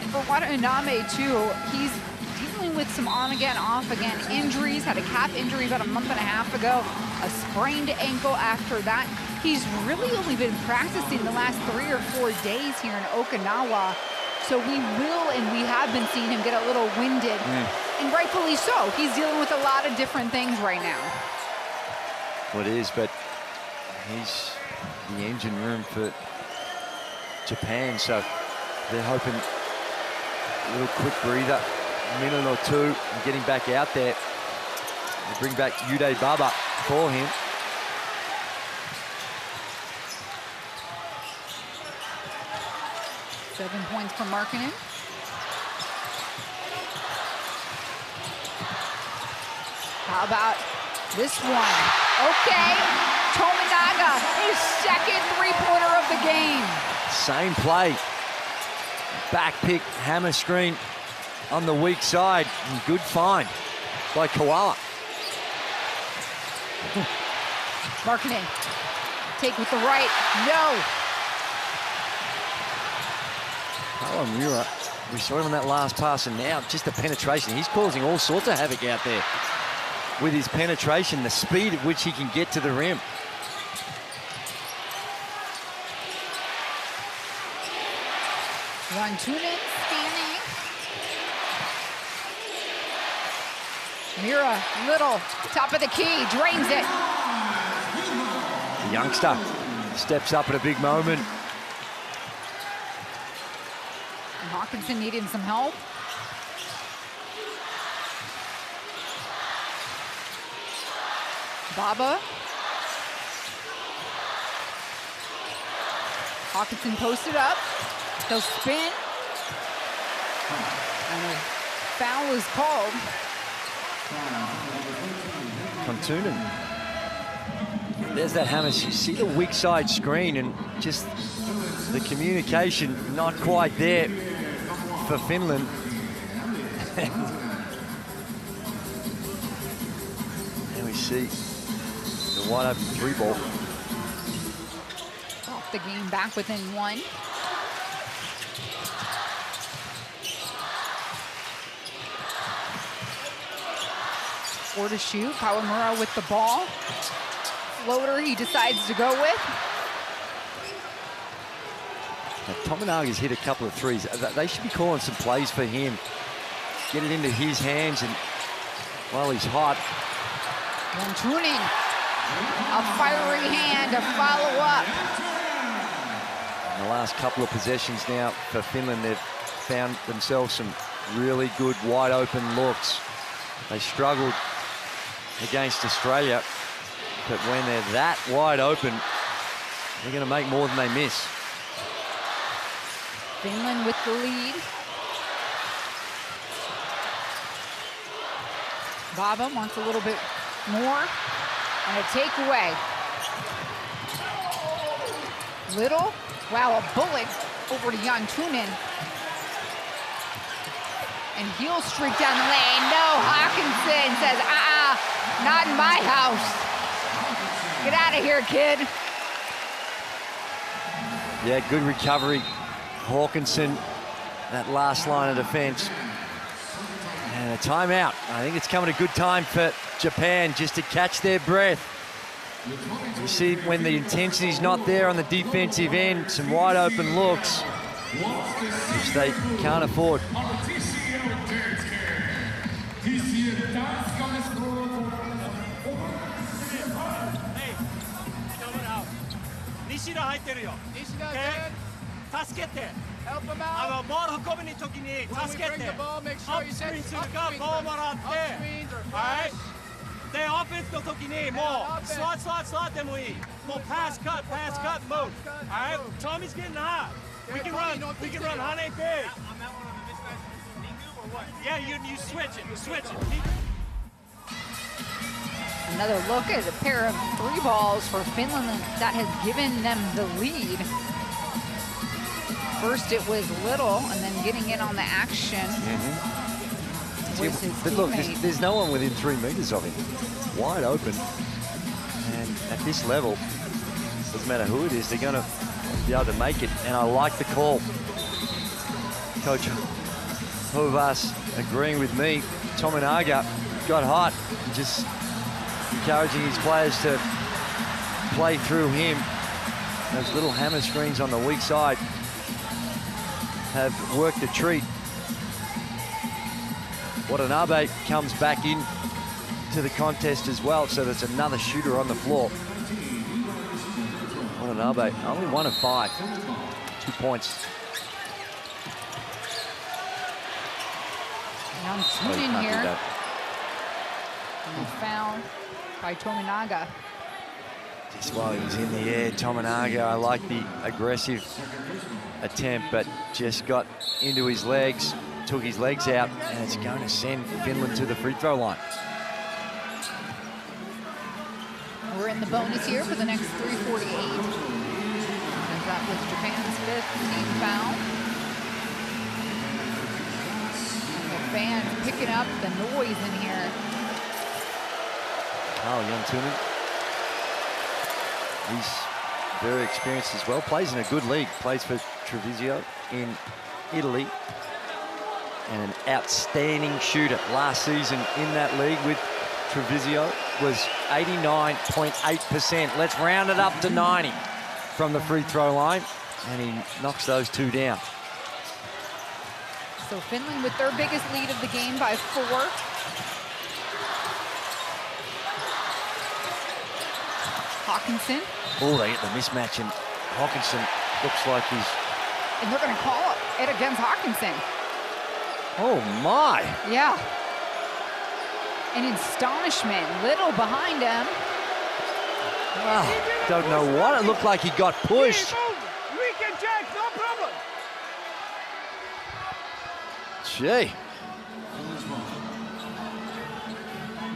And for Watanabe too, he's dealing with some on-again, off-again injuries. Had a calf injury about a month and a half ago, a sprained ankle after that. He's really only been practicing the last 3 or 4 days here in Okinawa. So we have been seeing him get a little winded, and rightfully so. He's dealing with a lot of different things right now. Well, it is, but he's the engine room for Japan, so they're hoping a little quick breather, a minute or two, and getting back out there. They bring back Uday Baba for him. 7 points for Markkinen. How about this one? Okay, Tominaga, his second three-pointer of the game. Same play. Back pick, hammer screen on the weak side. And good find by Koala. Markkinen, take with the right, no. Muir, we saw him on that last pass, and now just the penetration. He's causing all sorts of havoc out there with his penetration, the speed at which he can get to the rim. Rantunen scanning. Mira, Little, top of the key, drains it. The youngster steps up at a big moment. And Hawkinson needing some help. Baba. Hawkinson posted up. He'll spin. And a foul is called. Kontunen. There's that hammer. You see the weak side screen, and just the communication not quite there for Finland. And we see the wide open three ball. Off the game, back within one. Four to shoot. Kawamura with the ball. Floater he decides to go with. Now, Tominaga's hit a couple of threes. They should be calling some plays for him. Get it into his hands, and while he's hot. Rantunen, a fiery hand to follow up. In the last couple of possessions now for Finland, they've found themselves some really good wide open looks. They struggled against Australia, but when they're that wide open, they're going to make more than they miss. Finland with the lead. Baba wants a little bit more. And a takeaway. Little. Wow, a bullet over to Rantunen. And he'll streak down the lane. No, Hawkinson says, not in my house. Get out of here, kid. Yeah, good recovery. Hawkinson, that last line of defense. And a timeout. I think it's coming a good time for Japan just to catch their breath. You see when the intensity's not there on the defensive end, some wide open looks, which they can't afford. Nishida 入ってるよ。 Nishida, Okay? good. 助けて。 Help him out. ボール運びに時に When we 助け bring て。 the ball, make ア sure ッ you プス set クリーンする up か、 screens ボールもらって。 or screens or はい flash.。で、オフェンスの時にもう、スワッでもいい。もうパスカット、move. Alright, Tommy's getting hot. We can run, honey, big. Yeah, you switch it. Another look at a pair of three balls for Finland that has given them the lead. First it was Little, and then getting in on the action was his But look, teammate. there's no one within 3 meters of him. Wide open. And at this level, doesn't matter who it is, they're going to be able to make it. And I like the call. Coach Hovas agreeing with me. Tominaga got hot. Just encouraging his players to play through him. Those little hammer screens on the weak side have worked a treat. Watanabe comes back in to the contest as well, so there's another shooter on the floor. Watanabe, only 1 of 5. 2 points. Rantunen here. And a foul by Tominaga. Just while he was in the air, Tominaga, I like the aggressive attempt, but just got into his legs, took his legs out, and it's going to send Finland to the free throw line. We're in the bonus here for the next 3:48. And that was Japan's 5th team foul. And the fans picking up the noise in here. Carl Youngtunen, he's very experienced as well. Plays in a good league. Plays for Treviso in Italy. And an outstanding shooter last season in that league with Treviso was 89.8%. Let's round it up to 90 from the free throw line. And he knocks those two down. So Finland with their biggest lead of the game by 4. Hawkinson. Oh, they get the mismatch, and Hawkinson looks like he's... And they're going to call it against Hawkinson. Oh, my. Yeah. And in astonishment, Little behind him. Oh, don't know what. It looked like he got pushed. We can check, no problem. Gee.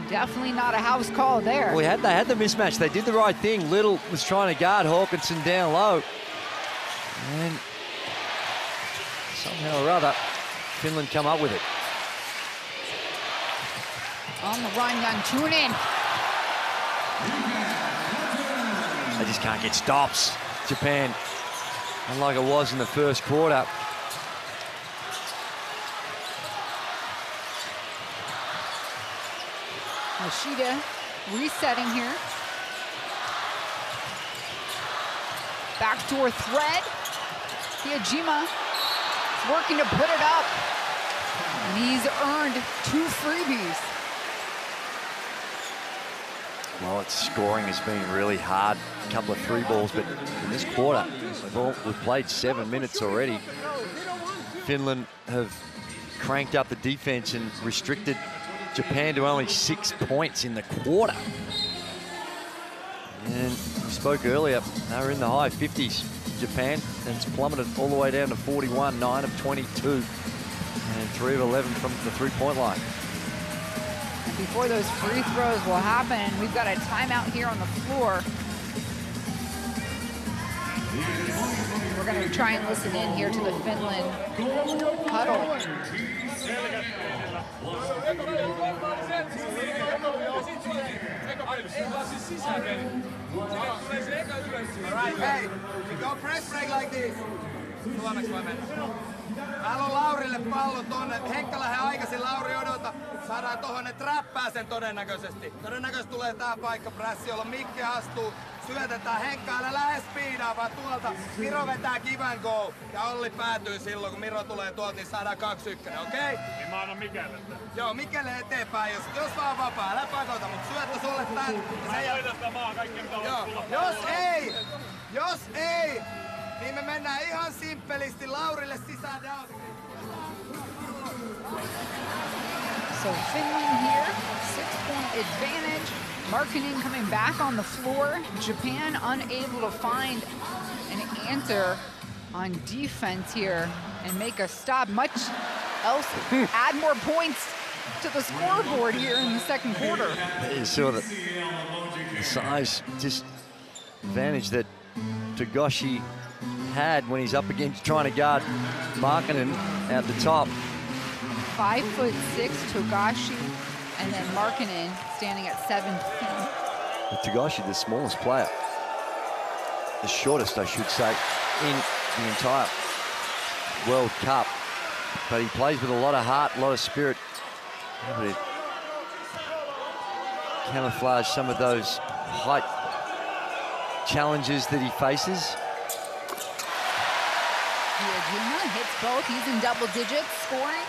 Definitely not a house call there. Well, they had the mismatch. They did the right thing. Little was trying to guard Hawkinson down low. And somehow or other, Finland come up with it. On the run, Youngtunen. They just can't get stops, Japan. Unlike it was in the first quarter. Yoshida resetting here. Backdoor thread. Hyajima working to put it up. And he's earned 2 freebies. Well, its scoring has been really hard. A couple of 3 balls, but in this quarter, we've played 7 minutes already. Finland have cranked up the defense and restricted Japan to only 6 points in the quarter. And we spoke earlier, they were in the high 50s, Japan, and it's plummeted all the way down to 41, 9 of 22, and 3 of 11 from the three-point line. Before those free throws will happen, we've got a timeout here on the floor. We're going to try and listen in here to the Finland huddle. Hey, we go press break like this. Suomeksi voi mennä. Täällä on Laurille pallo tonne. Henkka lähde aikaisin, Lauri odota. Saadaan tohon, ne trappää sen todennäköisesti. Todennäköisesti tulee tää paikka prässi, jolloin Mikke astuu. Syötetään Henkka, älä lähde speedaa, vaan tuolta. Miro vetää give and go. Ja Olli päätyy silloin, kun Miro tulee tuolta, niin saadaan 2-1, okei? Okay? Niin mä annan Mikelle. Joo, Mikelle eteenpäin, jos vaan vapaa. Älä pakota, mut syöttö sulle tän. Mä hoidan sitä maa kaikki, mitä Joo, on tulla. jos ei, niin me mennään ihan simppelisti Laurille sisään down. So Finland here, 6-point advantage. Markkanen coming back on the floor. Japan unable to find an answer on defense here and make a stop. Much else, add more points to the scoreboard here in the second quarter. You saw the size advantage that Togashi had when he's up against trying to guard Markkanen at the top. 5'6" Togashi, and then Markkanen standing at 7 feet. But Togashi, the smallest player, the shortest, I should say, in the entire World Cup. But he plays with a lot of heart, a lot of spirit. Able to camouflage some of those height challenges that he faces. Hyajima hits both. He's in double digits scoring.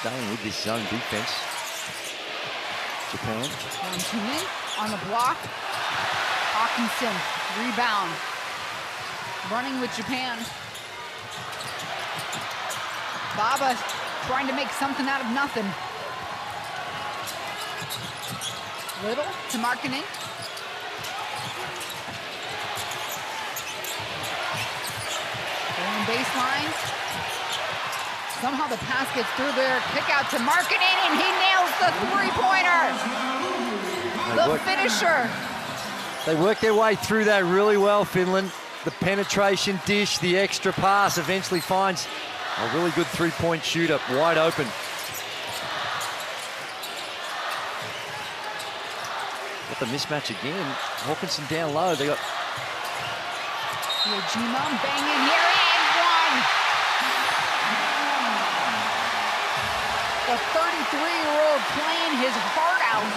Staying with this zone defense. Japan. Youngtunen on the block. Hawkinson, rebound. Running with Japan. Baba trying to make something out of nothing. Little to Markkanen. Going baseline. Somehow the pass gets through there. Kick out to Markkanen, and he nails the three-pointer. The finisher. They work their way through that really well, Finland. The penetration dish, the extra pass eventually finds a really good three-point shooter, wide open. Got the mismatch again. Hawkinson down low. They got Yojima banging here and one. The 33-year-old playing his heart out.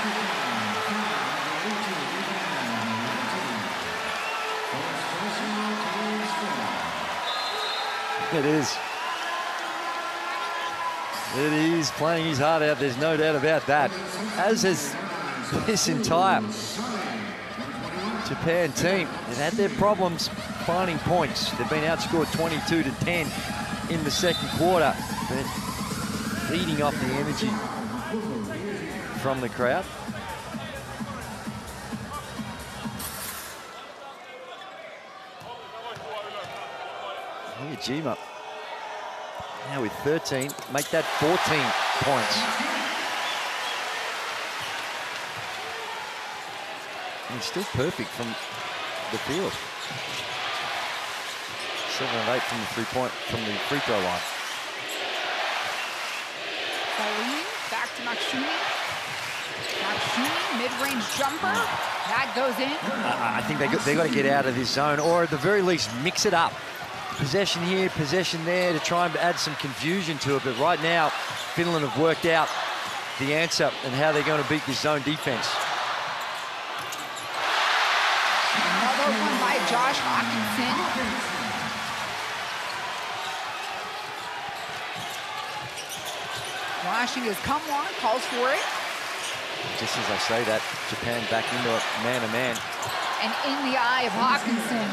It is. It is playing his heart out. There's no doubt about that. As is this entire Japan team. They've had their problems finding points. They've been outscored 22-10 in the second quarter. But feeding off the energy from the crowd. Jima now with 13, make that 14 points. And he's still perfect from the field. 7 of 8 from the from the free throw line. Ballin, back to Makshuni. Makshuni, mid-range jumper. That goes in. I think they got to get out of this zone, or at the very least mix it up. Possession here, possession there to try and add some confusion to it. But right now, Finland have worked out the answer and how they're going to beat this zone defense. Another one by Josh Hawkinson. Flashing his come on, calls for it. Just as I say that, Japan back into it, man-to-man. And in the eye of Hawkinson.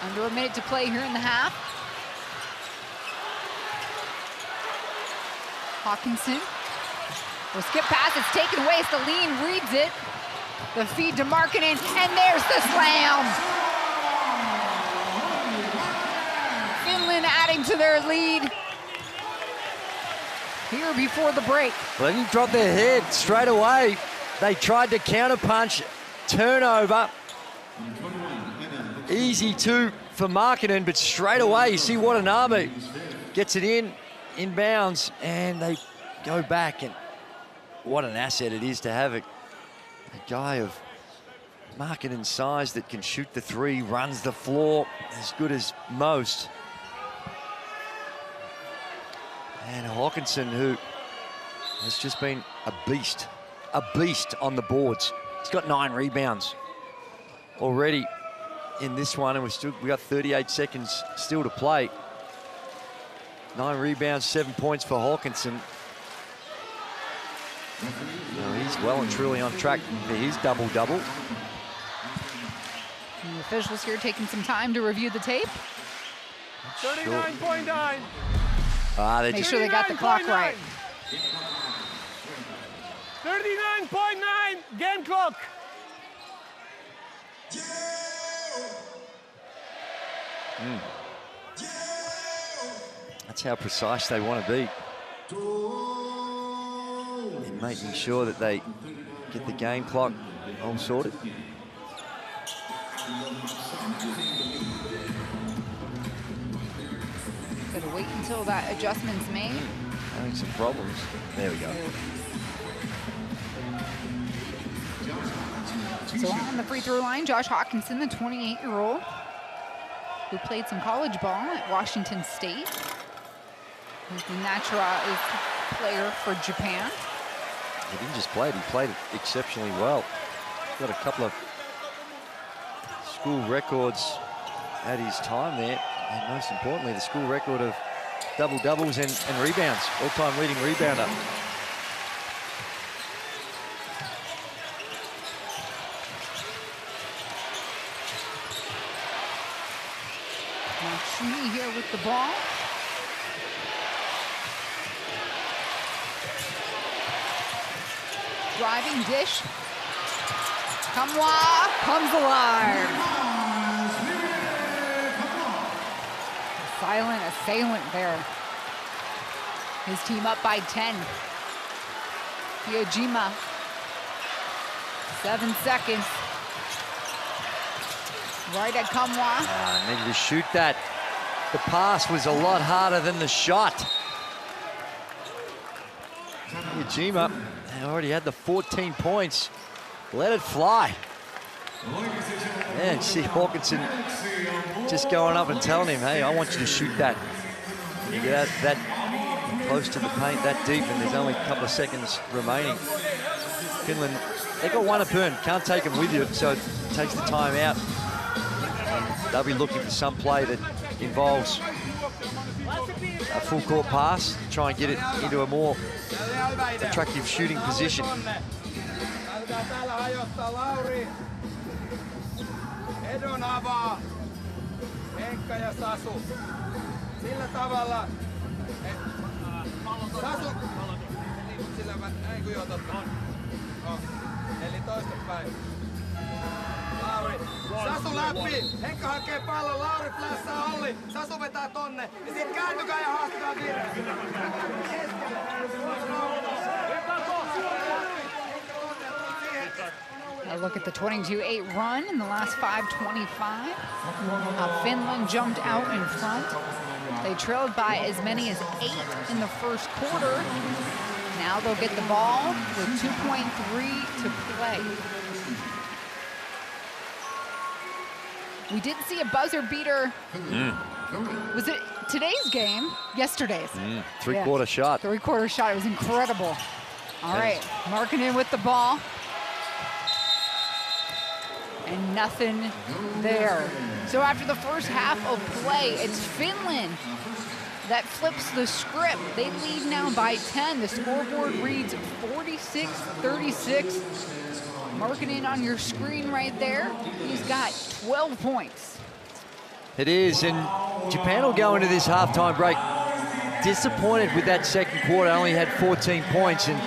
Under a minute to play here in the half. Hawkinson will skip pass, it's taken away, Celine reads it. The feed to Markkanen, and there's the slam! Finland adding to their lead here before the break. Well, they didn't drop their head straight away. They tried to counterpunch, turnover. Easy two for Markkanen, but straight away, you see Watanabe gets it in bounds, and they go back. And what an asset it is to have a guy of Markkanen's size that can shoot the three, runs the floor as good as most. And Hawkinson, who has just been a beast on the boards. He's got 9 rebounds already in this one, and we got 38 seconds still to play. 9 rebounds, 7 points for Hawkinson. He's well and truly on track for his double-double. The officials here taking some time to review the tape. 39.9. Make sure they got the clock right. 39.9 game clock. That's how precise they want to be in making sure that they get the game clock all sorted. Gotta wait until that adjustment's made. Having some problems. There we go. So on the free throw line, Josh Hawkinson, the 28-year-old, who played some college ball at Washington State. He's the naturalized player for Japan. He didn't just play it, he played it exceptionally well. Got a couple of school records at his time there, and most importantly, the school record of double-doubles and rebounds, all-time leading rebounder. with the ball. Driving dish. Kamwa comes alive. Silent assailant there. His team up by 10. Hyojima, 7 seconds. Right at Kamwa. Needed to shoot that. The pass was a lot harder than the shot. Hyojima already had the 14 points. Let it fly. And see Hawkinson just going up and telling him, hey, I want you to shoot that. You get out that close to the paint, that deep, and there's only a couple of seconds remaining. Finland, they got one a burn. Can't take them with you, so it takes the time out. They'll be looking for some play that involves a full court pass, try and get it into a more attractive shooting position. Edun avaa Henkka ja Sasu. Sillä tavalla, Sasu, sillä näin kuin joo totta. Eli toistepäin. Lauri, Sasu läpi, Henkka hakee pallon, Lauri flassaa Olli, Sasu vetää tonne, ja sit kääntykää ja haastakaa virhe. A look at the 22-8 run in the last 5:25. Finland jumped out in front. They trailed by as many as 8 in the first quarter. Now they'll get the ball with 2.3 to play. We did see a buzzer beater. Was it today's game? Yesterday's. Three-quarter shot. Three-quarter shot. It was incredible. All right, Markkanen with the ball. And nothing there. So after the first half of play, it's Finland that flips the script. They lead now by 10. The scoreboard reads 46-36. Markkanen on your screen right there. He's got 12 points. It is, and Japan will go into this halftime break disappointed with that second quarter. Only had 14 points, and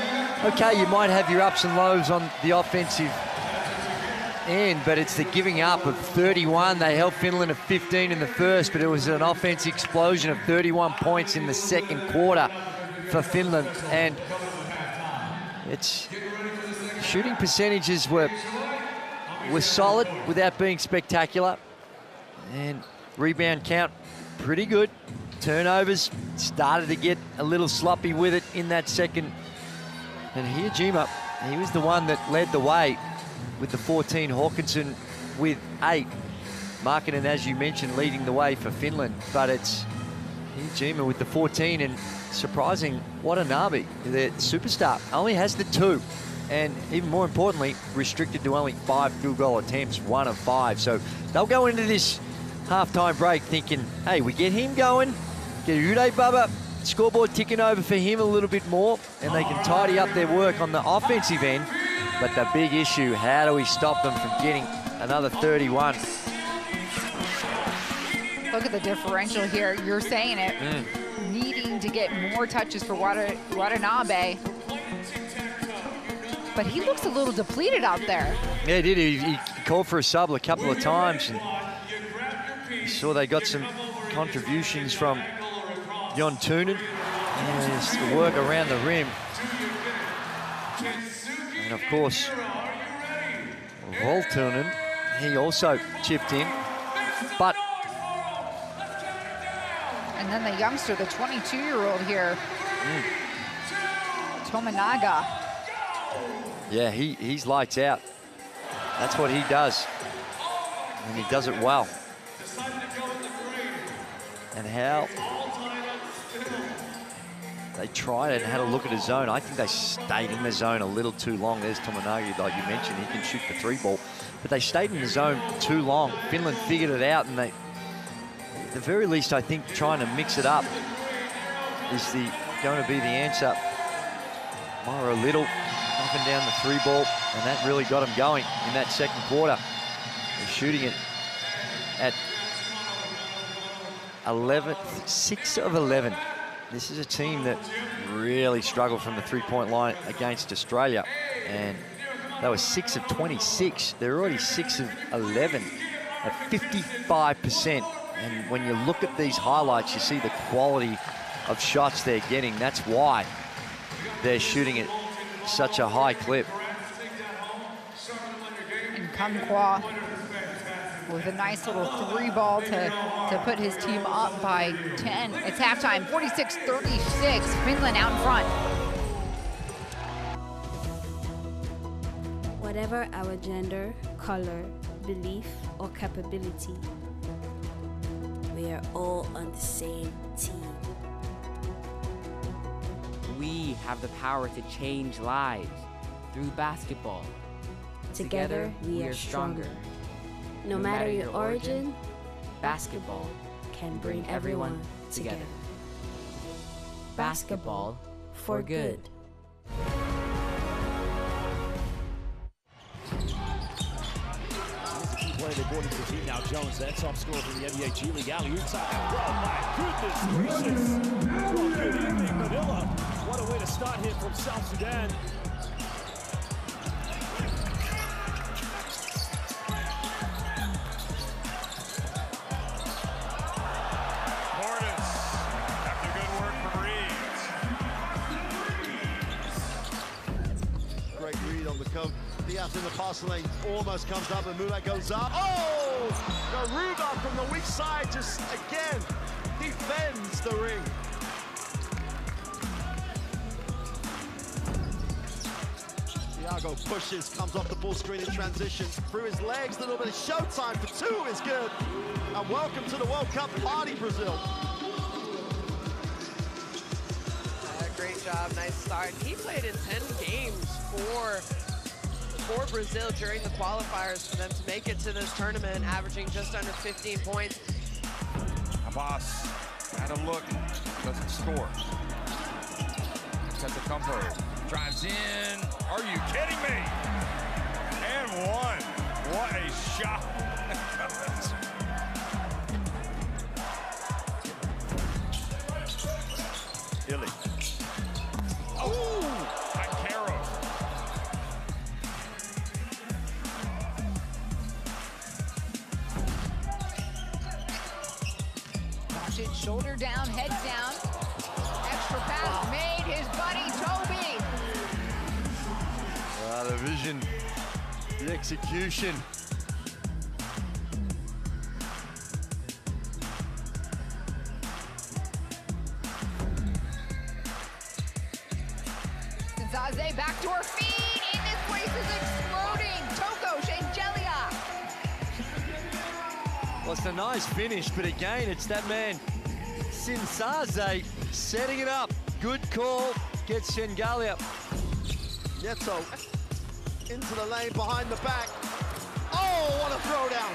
okay, you might have your ups and lows on the offensive end, but it's the giving up of 31. They held Finland at 15 in the first, but it was an offense explosion of 31 points in the second quarter for Finland. And its shooting percentages were solid without being spectacular. And rebound count, pretty good. Turnovers started to get a little sloppy with it in that second. And Hyojima, he was the one that led the way with the 14, Hawkinson with 8. Markkanen, as you mentioned, leading the way for Finland, but it's Hyojima with the 14, and surprising, Watanabe, the superstar, only has the 2, and even more importantly, restricted to only 5 field goal attempts, 1 of 5. So they'll go into this halftime break thinking, hey, we get him going, get Uday Bubba, scoreboard ticking over for him a little bit more, and they can tidy up their work on the offensive end. But the big issue, how do we stop them from getting another 31? Look at the differential here. You're saying it. Needing to get more touches for Watanabe. But he looks a little depleted out there. Yeah, he did. He called for a sub a couple of times. And you saw they got some contributions from Jon Tunen. And his work around the rim. And of course, Voltunen, he also chipped in, but... And then the youngster, the 22-year-old here, Tominaga. Yeah, he's lights out. That's what he does, and he does it well. And how they tried it and had a look at his zone. I think they stayed in the zone a little too long. There's Tominaga, like you mentioned, he can shoot the 3-ball. But they stayed in the zone too long. Finland figured it out, and they, at the very least, I think trying to mix it up is going to be the answer. More a little, knocking down the 3-ball, and that really got him going in that second quarter. They're shooting it at 11th, 6 of 11. This is a team that really struggled from the three-point line against Australia, and they were 6 of 26. They're already 6 of 11 at 55%. And when you look at these highlights, you see the quality of shots they're getting. That's why they're shooting at such a high clip. And Kumquat with a nice little three ball to put his team up by 10. It's halftime, 46-36, Finland out in front. Whatever our gender, color, belief, or capability, we are all on the same team. We have the power to change lives through basketball. Together, we are stronger. No matter your origin, basketball can bring everyone together. Basketball for good. Play they brought into the team now. Jones, that top scorer from the NBA G League. Alley oops. Oh my goodness gracious! Well, good evening, Manila. What a way to start here from South Sudan. After good work from Reeves. Great read on the coat. Diaz in the passing lane almost comes up and Mula goes up. Oh! Garuba from the weak side just again defends the ring. Thiago pushes, comes off the ball screen in transition. Through his legs, a little bit of showtime for two is good. And welcome to the World Cup party, Brazil. Great job, nice start. He played in 10 games for Brazil during the qualifiers for them to make it to this tournament, averaging just under 15 points. Abbas, had a look, doesn't score. Tetecumpo drives in. Are you kidding me? And one. What a shot. Illy. Oh, Akero. Watch it, shoulder down, head down. Extra pass made, his buddy Toby. The vision, the execution. Zaze back to her feet, and this place is exploding. Toko Shangelia. Well, it's a nice finish, but again, it's that man, Sinsaze, setting it up. Good call, gets Shengalia. Nieto into the lane behind the back. Oh, what a throwdown.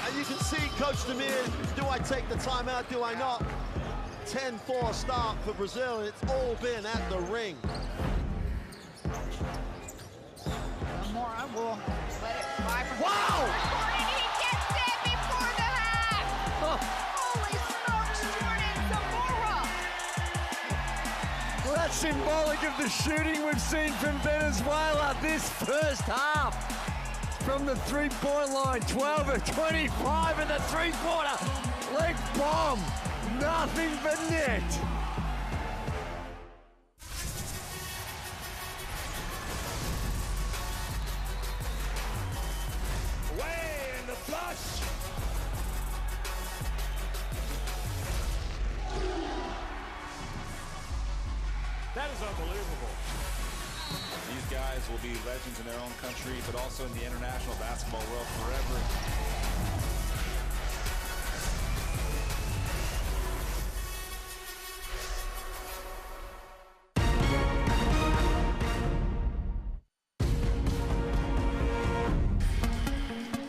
And you can see Coach Demir, do I take the timeout, do I not? 10-4 start for Brazil, and it's all been at the ring. One more, I will let it fly from Wow! the court, and he gets it before the half! Holy smokes, Jordan Zamora! Well, that's symbolic of the shooting we've seen from Venezuela this first half. From the three-point line, 12 of 25 in the three-quarter. Leg bomb, nothing but net. Way in the flush. That is unbelievable. These guys will be legends in their own country, but also in the international basketball world forever.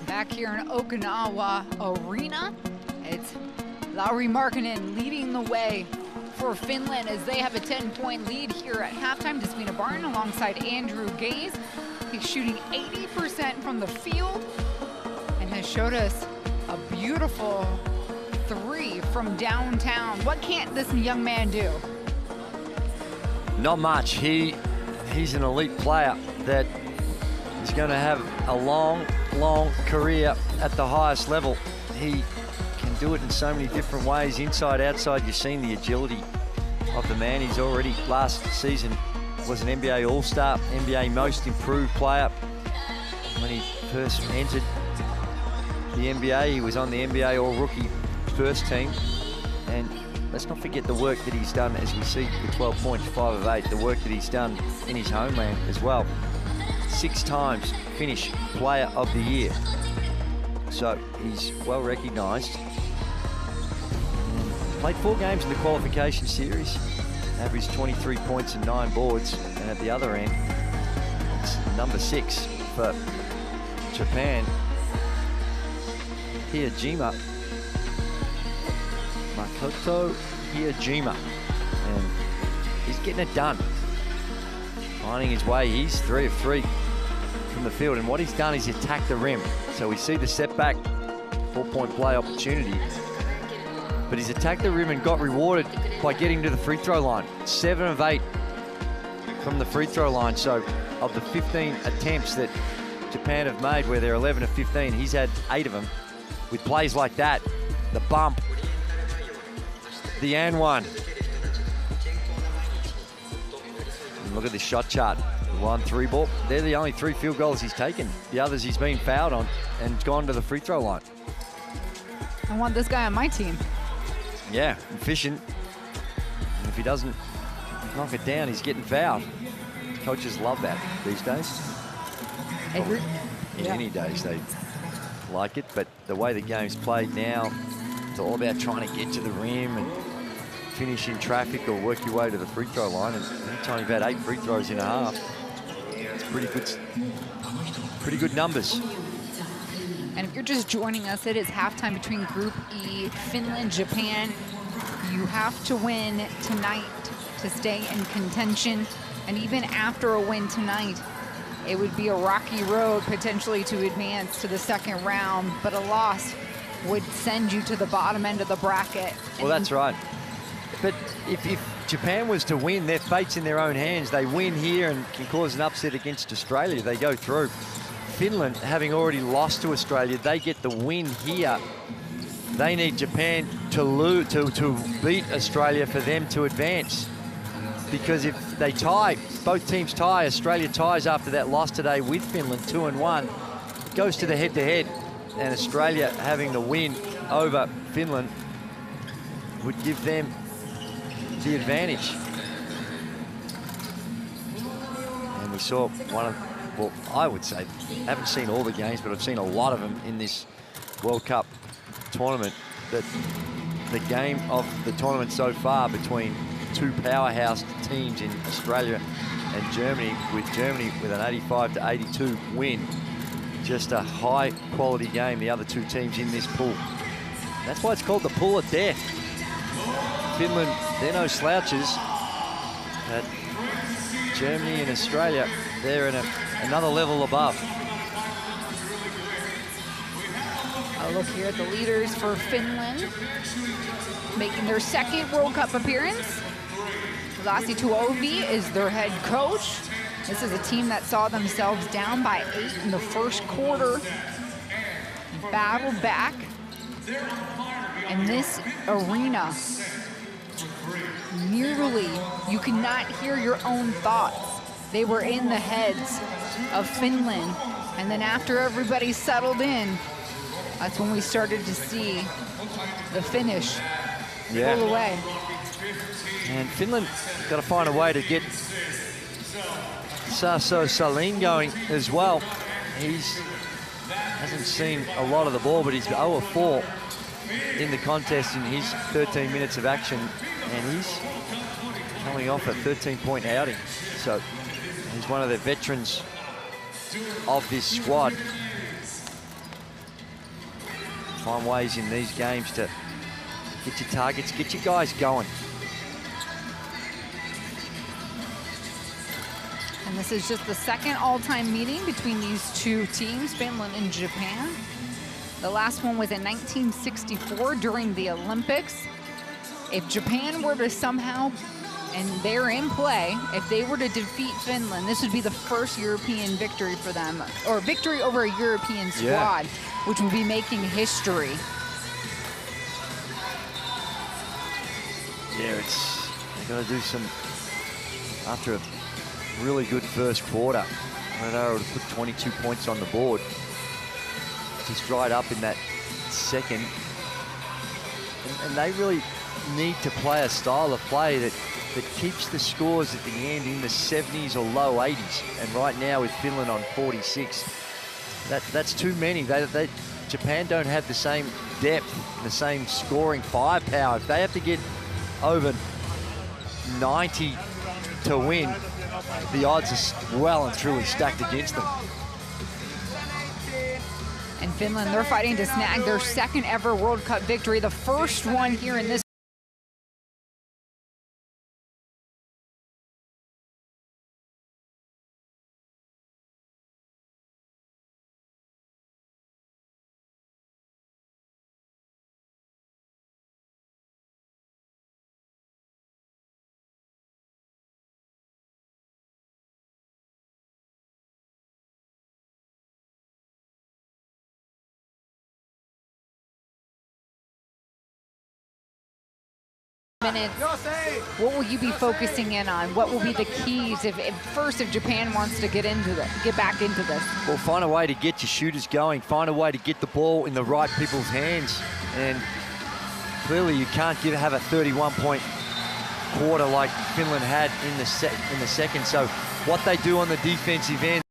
Back here in Okinawa Arena, it's Lauri Markkanen leading the way for Finland as they have a 10-point lead here at halftime. Despina Barton alongside Andrew Gaze. He's shooting 80% from the field and has showed us A beautiful 3 from downtown. What can't this young man do? Not much. He's an elite player that is going to have a long, long career at the highest level. He can do it in so many different ways, inside, outside. You've seen the agility of the man. He's already, last season, was an NBA All-Star, NBA Most Improved Player. When he first entered the NBA, he was on the NBA All-Rookie first team. And let's not forget the work that he's done, as we see the 12 points, 5 of 8, the work that he's done in his homeland as well. 6 times Finnish Player of the Year. So he's well recognised. Played 4 games in the qualification series, averaged 23 points and 9 boards. And at the other end, it's number 6 for Japan, Hijima. Makoto Hijima. And he's getting it done. Finding his way. He's 3 of 3 from the field. And what he's done is attack the rim. So we see the setback, 4-point play opportunity. But he's attacked the rim and got rewarded by getting to the free throw line. 7 of 8 from the free throw line. So of the 15 attempts that Japan have made, where they're 11 of 15, he's had 8 of them. With plays like that, the bump, the and one. And look at this shot chart. 1 3 ball. They're the only 3 field goals he's taken. The others he's been fouled on and gone to the free throw line. I want this guy on my team. Yeah, efficient. And if he doesn't knock it down, he's getting fouled. Coaches love that these days. In any days, they like it, but the way the game's played now, it's all about trying to get to the rim and finish in traffic or work your way to the free throw line. And anytime you've had 8 free throws in a half, it's pretty good numbers. And if you're just joining us, it is halftime between Group E, Finland, Japan. You have to win tonight to stay in contention. And even after a win tonight, it would be a rocky road potentially to advance to the second round, but a loss would send you to the bottom end of the bracket. Well, that's right. But if Japan was to win, their fate's in their own hands. They win here and can cause an upset against Australia. They go through. Finland, having already lost to Australia, they get the win here. They need Japan to beat Australia for them to advance. Because if they tie, both teams tie, Australia ties after that loss today with Finland, 2-1, it goes to the head-to-head. And Australia having the win over Finland would give them the advantage. And we saw one of, well, I would say, I haven't seen all the games, but I've seen a lot of them in this World Cup tournament, that the game of the tournament so far between 2 powerhouse teams in Australia and Germany, with Germany with an 85-82 win. Just a high quality game, the other 2 teams in this pool. That's why it's called the pool of death. Finland, they're no slouches. But Germany and Australia, they're in another level above. A look here at the leaders for Finland, making their second World Cup appearance. Lassi Tuovi is their head coach. This is a team that saw themselves down by 8 in the first quarter. Battled back. And this arena, nearly, you could not hear your own thoughts. They were in the heads of Finland. And then after everybody settled in, that's when we started to see the finish pull away. And Finland got to find a way to get Saso Salin going as well. Hasn't seen a lot of the ball, but he's 0 of 4 in the contest in his 13 minutes of action, and he's coming off a 13-point outing. So he's one of the veterans of this squad. Find ways in these games to get your targets, get your guys going. And this is just the second all-time meeting between these 2 teams, Finland and Japan. The last one was in 1964 during the Olympics. If Japan were to somehow, and they're in play, if they were to defeat Finland, this would be the first European victory for them, or victory over a European squad, which would be making history. Yeah, they got to do some, after a really good first quarter, they were able to put 22 points on the board. Just dried up in that second. And they really need to play a style of play that keeps the scores at the end in the 70s or low 80s. And right now with Finland on 46, that's too many. Japan don't have the same depth, the same scoring firepower. If they have to get over 90 to win, the odds are well and truly stacked against them. And Finland, they're fighting to snag their second ever World Cup victory, the first one here in this. Minutes. What will you be focusing in on? What will be the keys if Japan wants to get back into this? Well, find a way to get your shooters going. Find a way to get the ball in the right people's hands. And clearly, you can't have a 31-point quarter like Finland had in the second. So, what they do on the defensive end.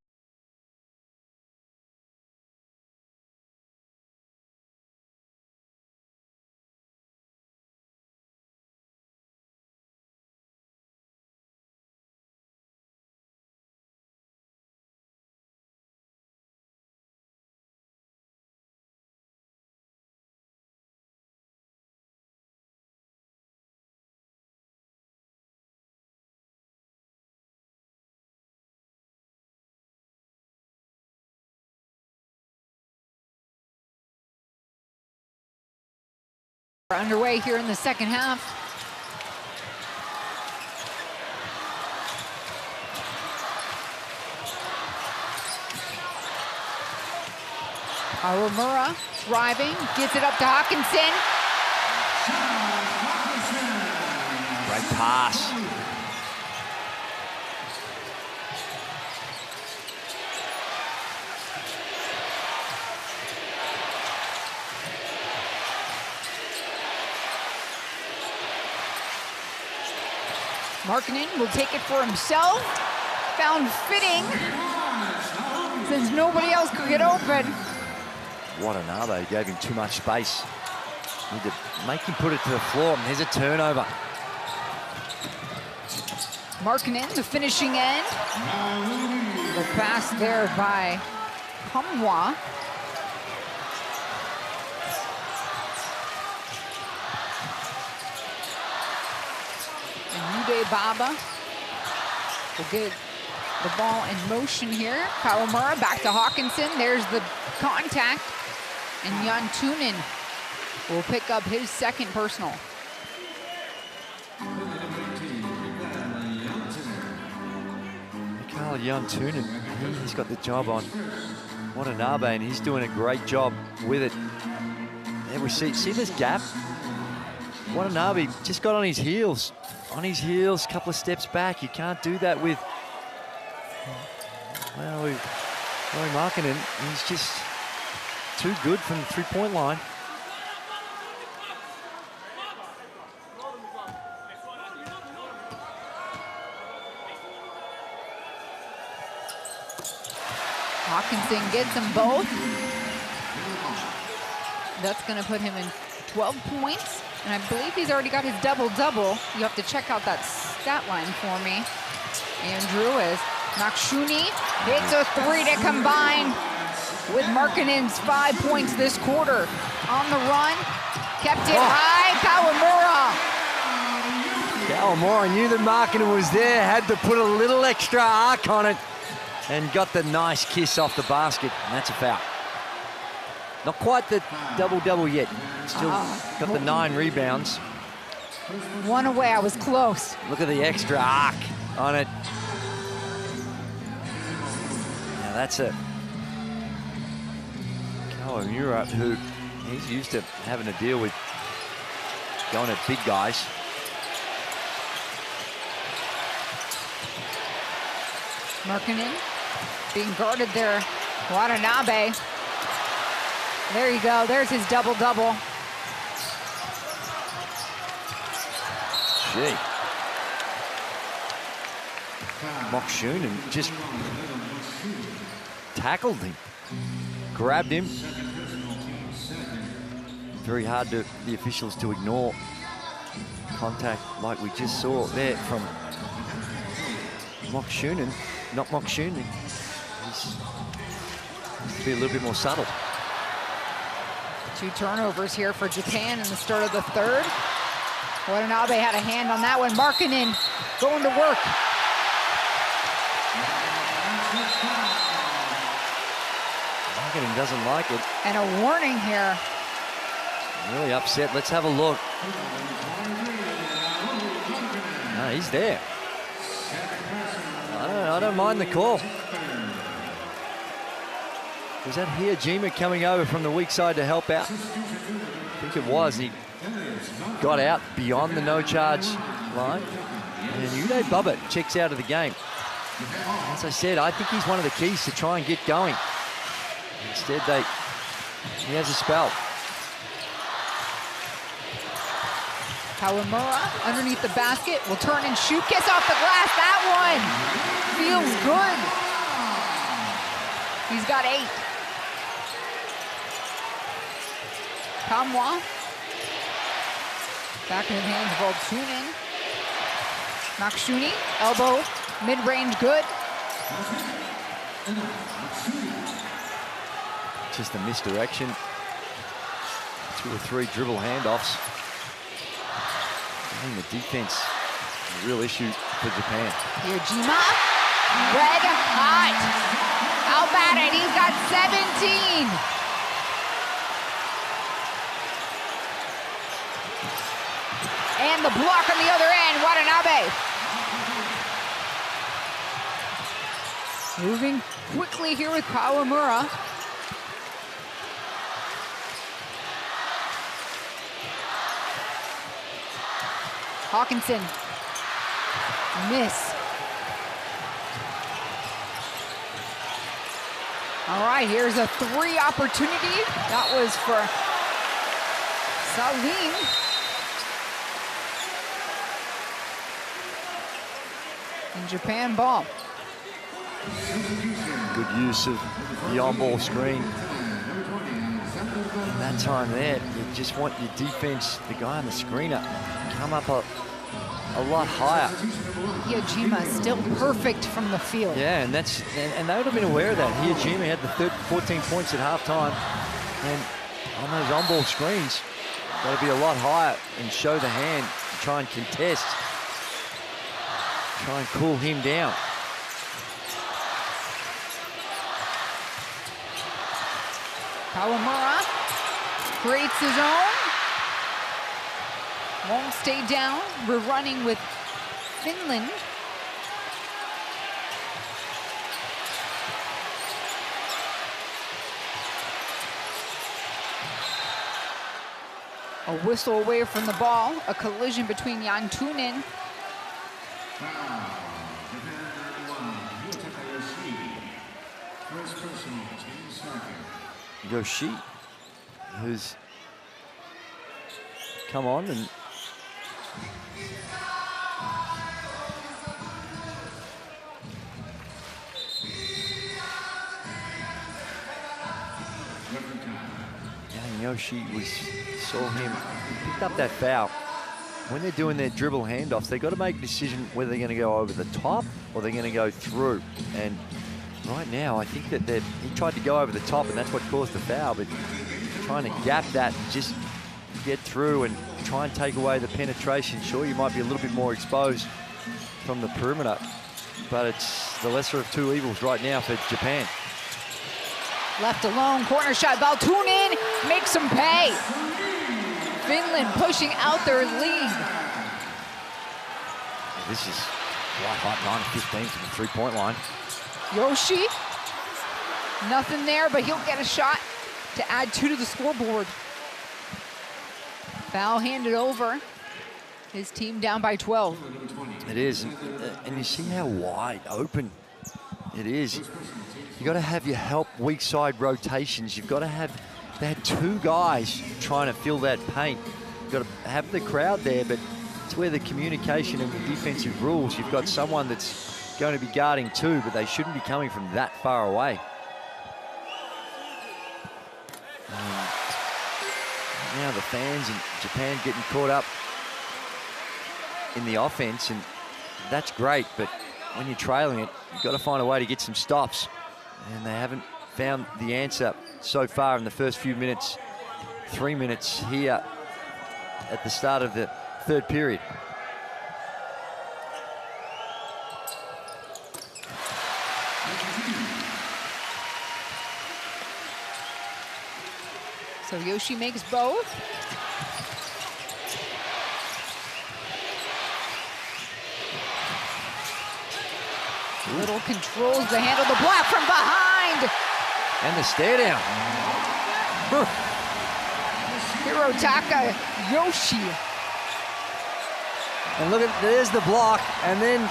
Underway here in the second half. Kawamura driving, gets it up to Hawkinson. Great pass. Markkanen will take it for himself. Found fitting, since nobody else could get open. Watanabe gave him too much space. Need to make him put it to the floor, and there's a turnover. Markkanen, the finishing end. The pass there by Kamwa. Baba will get the ball in motion here. Kawamura back to Hawkinson. There's the contact. And Jantunen will pick up his second personal. Mikael Jantunen, he's got the job on Watanabe, and he's doing a great job with it. There we see this gap. Watanabe just got on his heels. On his heels, a couple of steps back. You can't do that with, well, Lauri Markkanen. He's just too good from the three-point line. Hawkinson gets them both. That's going to put him in 12 points. And I believe he's already got his double-double. You have to check out that stat line for me. Andrew is Nakshuni hits a three to combine with Markkanen's 5 points this quarter. On the run, kept it high, Kawamura. Kawamura knew that Markkanen was there, had to put a little extra arc on it, and got the nice kiss off the basket, and that's a foul. Not quite the double-double yet. Still got the 9 rebounds. One away, I was close. Look at the extra arc on it. Now that's it. Kawamura, who he's used to having to deal with going at big guys. Markkanen being guarded there. Watanabe. There you go. There's his double-double. Gee. Mokshunen just tackled him, grabbed him. Very hard to the officials to ignore contact like we just saw there from Mokshunen. Not Mokshunen. He's to be a little bit more subtle. 2 turnovers here for Japan in the start of the third. Watanabe had a hand on that one. Markkanen going to work. Markkanen doesn't like it. And a warning here. Really upset. Let's have a look. No, he's there. I don't mind the call. Was that Hiyajima coming over from the weak side to help out? I think it was. He got out beyond the no-charge line. And Uday Bubba checks out of the game. As I said, I think he's one of the keys to try and get going. Instead, he has a spell. Kawamura underneath the basket will turn and shoot. Kiss off the glass. That one feels good. He's got 8. Kamwa. Back in the hands of Altoonen. Makshuni, elbow, mid-range, good. Just a misdirection. 2 or 3 dribble handoffs. I think the defense is a real issue for Japan. Hiyajima, red hot. How about it? He's got 17. And the block on the other end, Watanabe. Moving quickly here with Kawamura. Hawkinson, miss. All right, here's a 3 opportunity. That was for Salim. And Japan ball. Good use of the on-ball screen. That time there, you just want your defense, the guy on the screener, come up a lot higher. Hiyajima still perfect from the field. Yeah, and they would have been aware of that. Hiyajima had the 14 points at halftime, and on those on-ball screens, got to be a lot higher and show the hand, and try and contest, try and cool him down. Kawamura creates his own. Won't stay down. We're running with Finland. A whistle away from the ball. A collision between Yantunen. Yoshi, who's come on and Yoshi, we saw him, picked up that foul. When they're doing their dribble handoffs, they've got to make a decision whether they're going to go over the top or they're going to go through. And right now, I think that he tried to go over the top, and that's what caused the foul, but trying to gap that, just get through and try and take away the penetration. Sure, you might be a little bit more exposed from the perimeter, but it's the lesser of 2 evils right now for Japan. Left alone, corner shot, Valtunen makes him pay. Finland pushing out their lead. This is white hot 9-15 from the three-point line. Yoshi, nothing there, but he'll get a shot to add 2 to the scoreboard. Foul handed over. His team down by 12. It is, and you see how wide open it is. You got to have your help weak side rotations. You've got to have, they had 2 guys trying to fill that paint. You've got to have the crowd there, but it's where the communication and the defensive rules, you've got someone that's going to be guarding 2, but they shouldn't be coming from that far away. Now the fans in Japan getting caught up in the offense, and that's great, but when you're trailing it, you've got to find a way to get some stops, and they haven't found the answer so far in the first few minutes. 3 minutes here at the start of the third period. So Yoshi makes both. Little controls the handle, the block from behind. And the stare down. Hirotaka Yoshi. And look at, there's the block, and then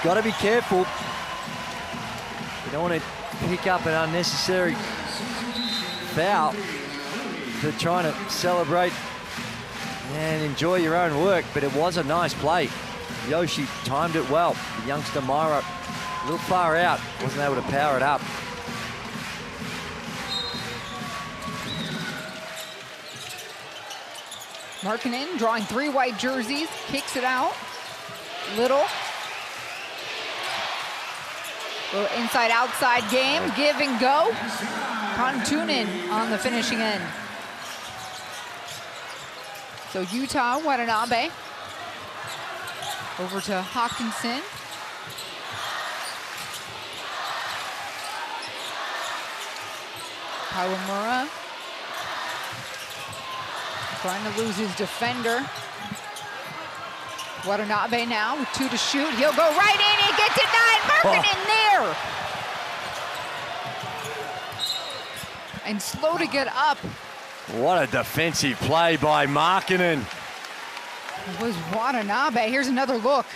got to be careful. You don't want to pick up an unnecessary foul. They're trying to celebrate and enjoy your own work, but it was a nice play. Yoshi timed it well. The youngster Myra, a little far out, wasn't able to power it up. Markkanen drawing 3 white jerseys, kicks it out. Little inside-outside game, give and go. Kantunen on the finishing end. So Utah, Watanabe. Over to Hawkinson. Kawamura. Trying to lose his defender. Watanabe now with 2 to shoot. He'll go right in, he gets it 9, Markkanen there. And slow to get up. What a defensive play by Markkanen. It was Watanabe. Here's another look.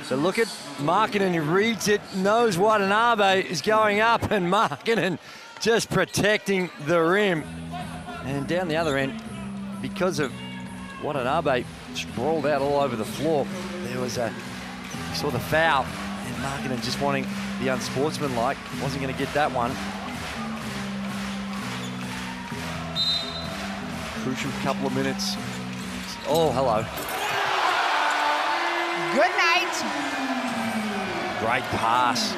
So look at Markkanen, he reads it, knows Watanabe is going up, and Markkanen just protecting the rim. And down the other end, because of Watanabe sprawled out all over the floor, there was you saw the foul, and Markkanen just wanting the unsportsmanlike, wasn't going to get that one. Crucial couple of minutes. Oh, hello. Good night. Great pass.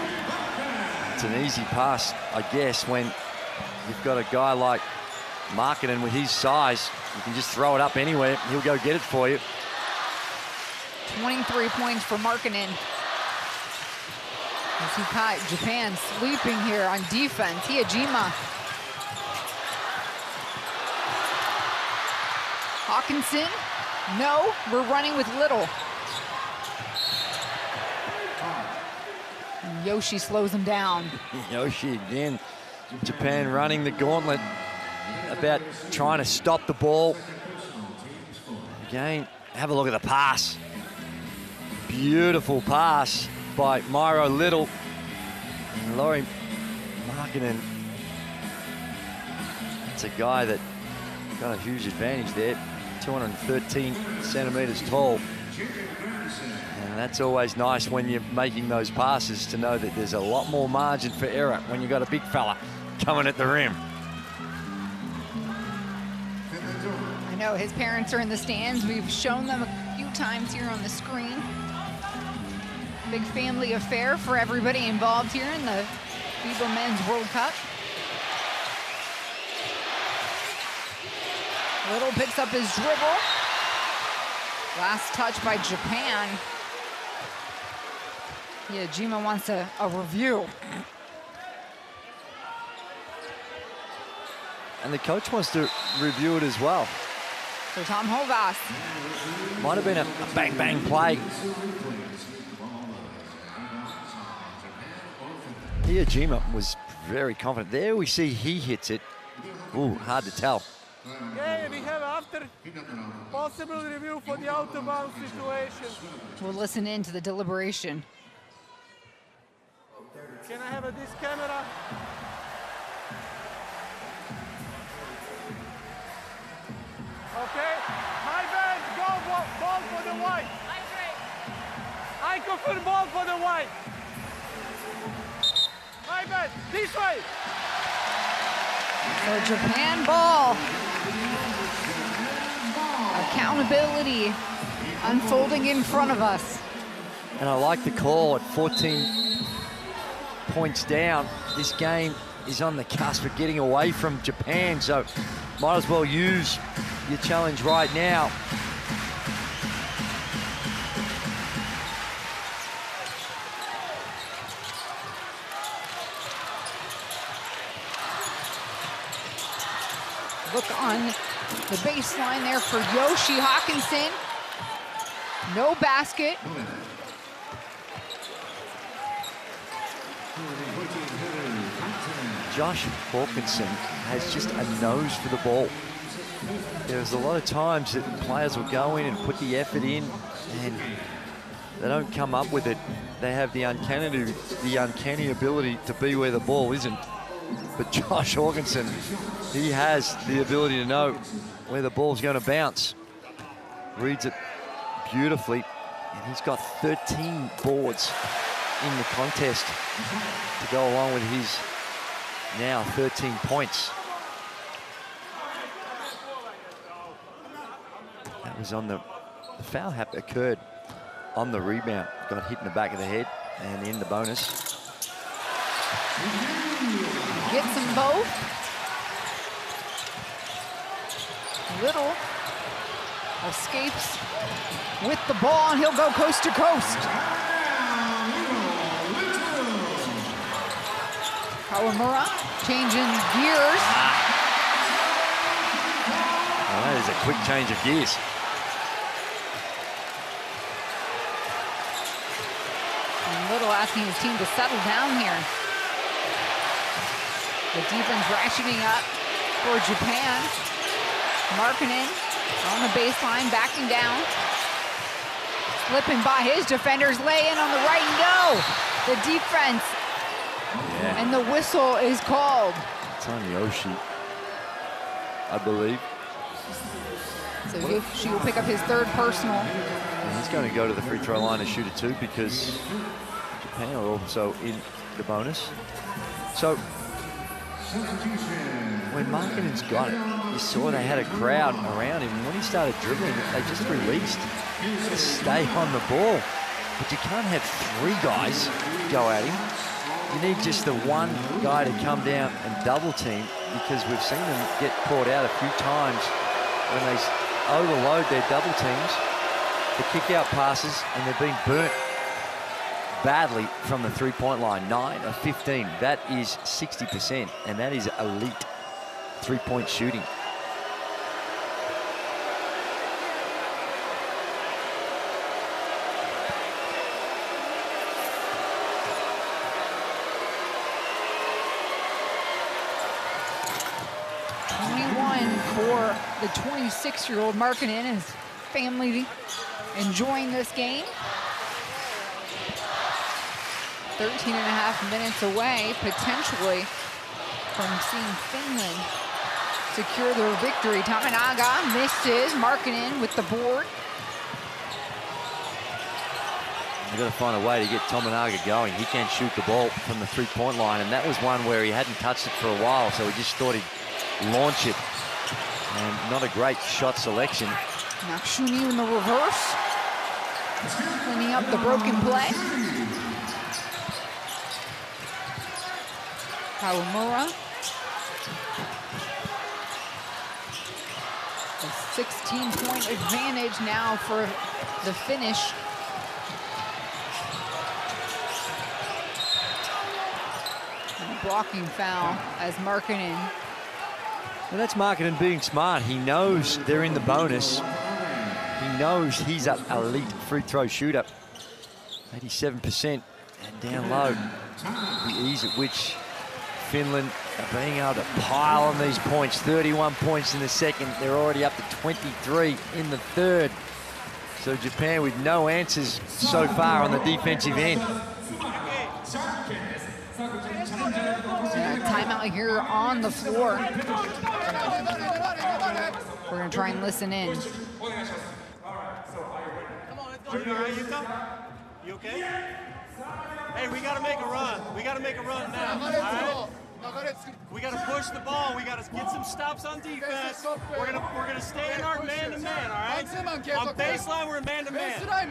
It's an easy pass, I guess, when you've got a guy like Markkanen with his size. You can just throw it up anywhere. He'll go get it for you. 23 points for Markkanen. As he caught Japan sleeping here on defense. Hijima. Hawkinson. No, we're running with Little. And Yoshi slows him down. Yoshi again. Japan running the gauntlet about trying to stop the ball. Again, have a look at the pass. Beautiful pass by Myro Little. And Lauri Markkanen. It's a guy that got a huge advantage there. 213 centimeters tall. And that's always nice when you're making those passes to know that there's a lot more margin for error when you've got a big fella coming at the rim. I know his parents are in the stands. We've shown them a few times here on the screen. Big family affair for everybody involved here in the FIBA Men's World Cup. Little picks up his dribble. Last touch by Japan. Yeah, Jima wants a review. and the coach wants to review it as well. So Tom Hovas. Might have been a bang-bang play. Iajima was very confident. There we see he hits it. Ooh, hard to tell. Okay, we have after possible review for the out of bounds situation. We'll listen in to the deliberation. Can I have this camera? Okay, my bad, go ball for the white. I confirm ball for the white. My bad, this way. So Japan ball. Accountability unfolding in front of us. And I like the call at 14 points down. This game is on the cusp of getting away from Japan, so might as well use your challenge right now. Look on the baseline there for Yoshi Hawkinson. No basket. Josh Hawkinson has just a nose for the ball. There's a lot of times that players will go in and put the effort in and they don't come up with it. They have the uncanny ability to be where the ball isn't. But Josh Hawkinson, he has the ability to know where the ball's going to bounce. Reads it beautifully, and he's got 13 boards in the contest to go along with his now 13 points. That was on the foul occurred on the rebound. Got hit in the back of the head and in the bonus. Gets them both. Little escapes with the ball, and he'll go coast to coast. Kawamura changing gears. Oh, that is a quick change of gears. And Little asking his team to settle down here. The defense ratcheting up for Japan. Markkanen on the baseline, backing down. Slipping by his defenders, lay in on the right, no! The defense, and the whistle is called. It's on Yoshi, I believe. So Yoshi will pick up his third personal. And he's going to go to the free throw line and shoot it too, because Japan are also in the bonus. So when Markkanen's got it, you saw they had a crowd around him. When he started dribbling, they just released to stay on the ball. But you can't have three guys go at him. You need just the one guy to come down and double team, because we've seen them get caught out a few times when they overload their double teams, the kick out passes, and they've been burnt badly from the three-point line. 9 of 15, that is 60%, and that is elite three-point shooting. For the 26-year-old Markkanen and his family enjoying this game. 13 and a half minutes away, potentially, from seeing Finland secure their victory. Tominaga misses. Markkanen with the board. They've got to find a way to get Tominaga going. He can't shoot the ball from the three-point line, and that was one where he hadn't touched it for a while, so he just thought he'd launch it. And not a great shot selection. Nakshuni in the reverse. Cleaning up the broken play. Kawamura. A 16-point advantage now for the finish. And a blocking foul as Markkanen Well, that's marketing being smart. He knows they're in the bonus. He knows he's an elite free throw shooter. 87% and down low. The ease at which Finland are being able to pile on these points. 31 points in the second. They're already up to 23 in the third. So Japan with no answers so far on the defensive end. Timeout here on the floor. We're gonna try and listen in. Come on, you all right, Yuka? You okay? Hey, we gotta make a run. We gotta make a run now, all right? We gotta push the ball. We gotta get some stops on defense. We're gonna stay in our man-to-man, all right? On baseline, we're man-to-man. Okay?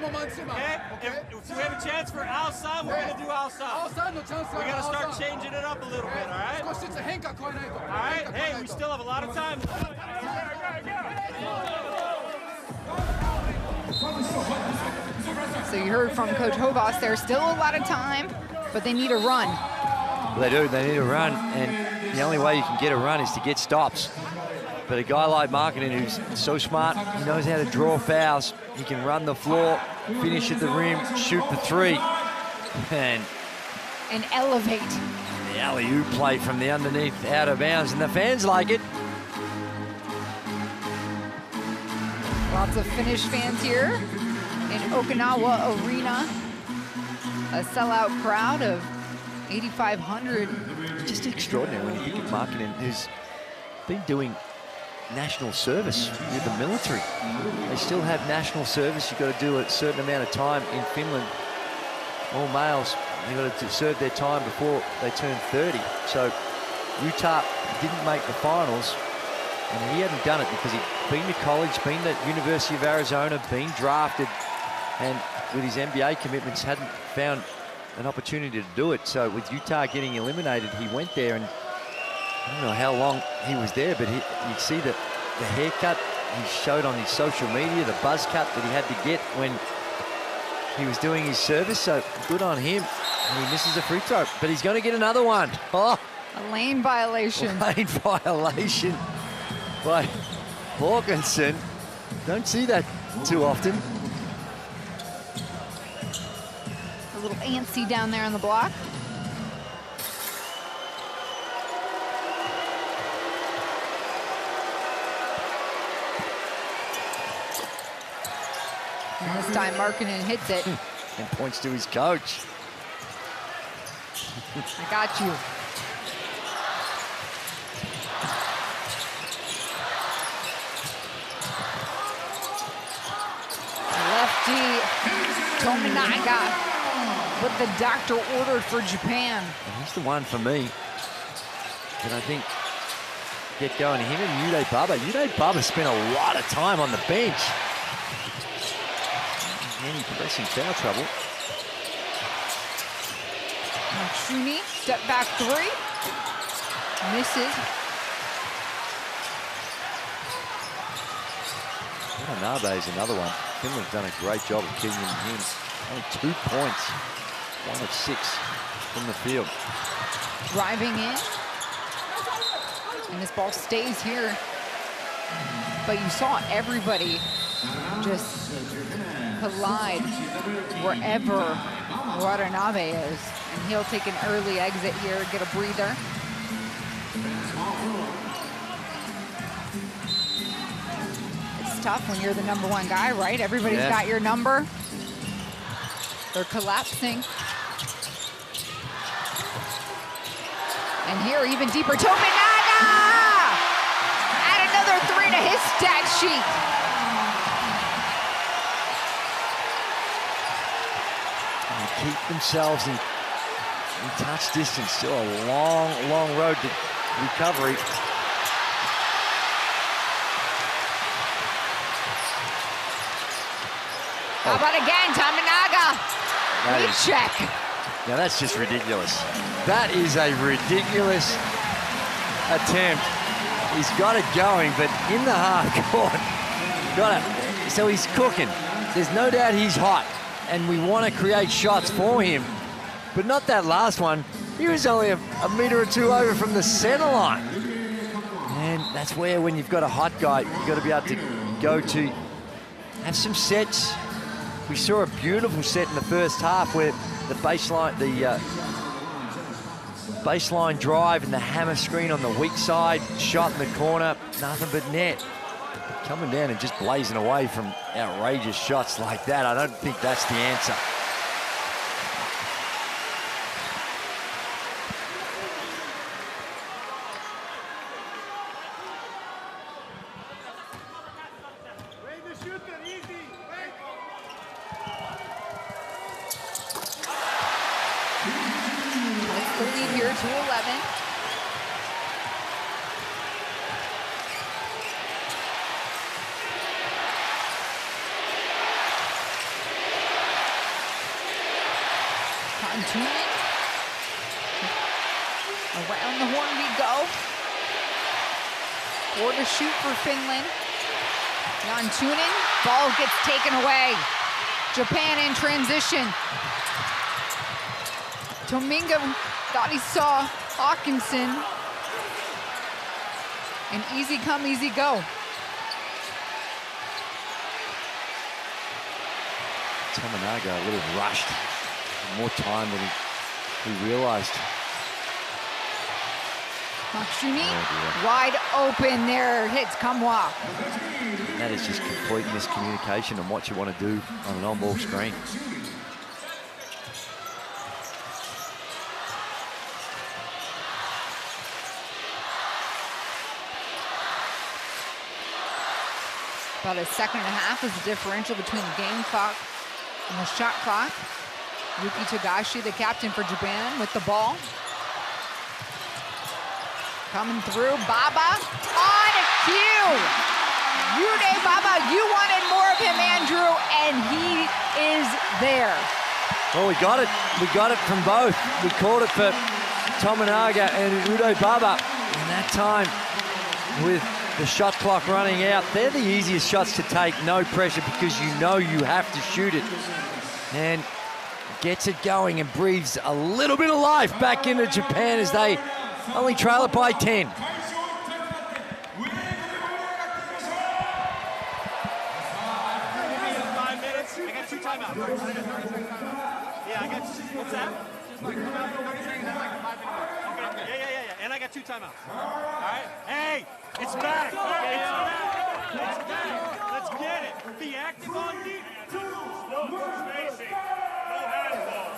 If we have a chance for outside, we're gonna do outside. We gotta start changing it up a little bit, all right? All right? Hey, we still have a lot of time. So you heard from Coach Hovas, there's still a lot of time, but they need a run. Well, they do, they need a run, and the only way you can get a run is to get stops. But a guy like Markkanen, who's so smart, he knows how to draw fouls. He can run the floor, finish at the rim, shoot the three, and elevate. The alley-oop play from the underneath out of bounds, and the fans like it. Lots of Finnish fans here in Okinawa Arena. A sellout crowd of 8,500. Just extraordinary when you think of Markkanen, who's been doing national service with the military. They still have national service. You've got to do a certain amount of time in Finland. All males, they've got to serve their time before they turn 30. So Utah didn't make the finals, and he hadn't done it because he'd been to college, been to University of Arizona, been drafted, and with his NBA commitments hadn't found an opportunity to do it. So with Utah getting eliminated, he went there, and I don't know how long he was there, but you'd see the haircut he showed on his social media, the buzz cut that he had to get when he was doing his service. So good on him. And he misses a free throw, but he's going to get another one. Oh, a lane violation. Lane violation by Hawkinson. Don't see that too often. A little antsy down there on the block. And this time Markkanen hits it. And points to his coach. I got you. Lefty Tominaga, what the doctor ordered for Japan. And he's the one for me that I think get going. Him and Uday Baba. Uday Baba spent a lot of time on the bench. Any pressing foul trouble. Shuni, step back three. Misses. Watanabe is another one. Finland's done a great job of keeping him in. Only 2 points. 1 of 6 from the field. Driving in. And this ball stays here. But you saw everybody just collide wherever Watanabe is. And he'll take an early exit here, get a breather. It's tough when you're the #1 guy, right? Everybody's got your number. They're collapsing. And here, even deeper, Tominaga! Add another 3 to his stat sheet. And they keep themselves in touch distance. Still a long, long road to recovery. How about again, Tominaga? Check. Now that's just ridiculous. That is a ridiculous attempt. He's got it going, but in the half court. So he's cooking. There's no doubt he's hot, and we want to create shots for him. But not that last one. He was only a meter or two over from the center line. And that's where, when you've got a hot guy, you've got to be able to go to, have some sets. We saw a beautiful set in the first half where the baseline drive and the hammer screen on the weak side, shot in the corner, nothing but net. Coming down and just blazing away from outrageous shots like that, I don't think that's the answer. That's the lead here to 11. Tuning. Around the horn we go. 4 to shoot for Finland. Jan Tunin, ball gets taken away. Japan in transition. Tominga thought he saw Hawkinson. And easy come, easy go. Tominaga a little rushed. More time than he realized. Makshuni, wide open there, hits Kamwa. That is just complete miscommunication on what you want to do on an on-ball screen. About a second and a half is the differential between the game clock and the shot clock. Yuki Togashi, the captain for Japan, with the ball. Coming through, Baba on cue. Yude Baba, you wanted more of him, Andrew, and he is there. Well, we got it. We got it from both. We called it for Tominaga and Udo Baba. And that time, with the shot clock running out, they're the easiest shots to take, no pressure, because you know you have to shoot it. And gets it going and breathes a little bit of life back into Japan as they only trail it by 10. 5 minutes. I got 2 timeouts. Yeah, I got. What's that? Okay. Yeah. And I got 2 timeouts. All right. Hey, it's back. It's back. Let's get it. Be active on defense. Spacing. No handball.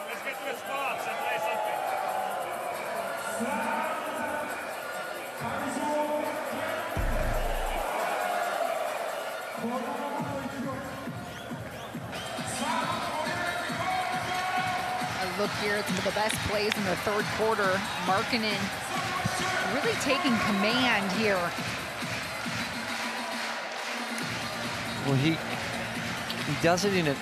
Let's get to the spots and play something. A look here at some of the best plays in the third quarter. Markkanen really taking command here. Well, he does it in a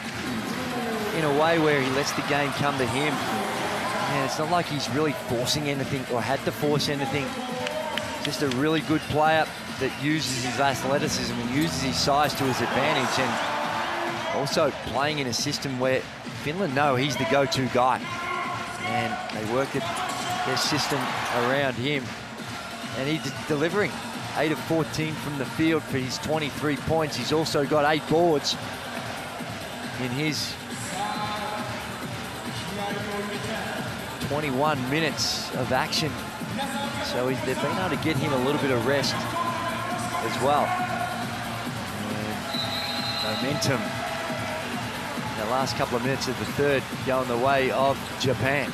way where he lets the game come to him. And it's not like he's really forcing anything or had to force anything. Just a really good player that uses his athleticism and uses his size to his advantage, and also playing in a system where Finland know he's the go-to guy. And they worked their system around him. And he's delivering 8 of 14 from the field for his 23 points. He's also got 8 boards in his 21 minutes of action. So they've been able to get him a little bit of rest as well. And momentum in the last couple of minutes of the third going the way of Japan.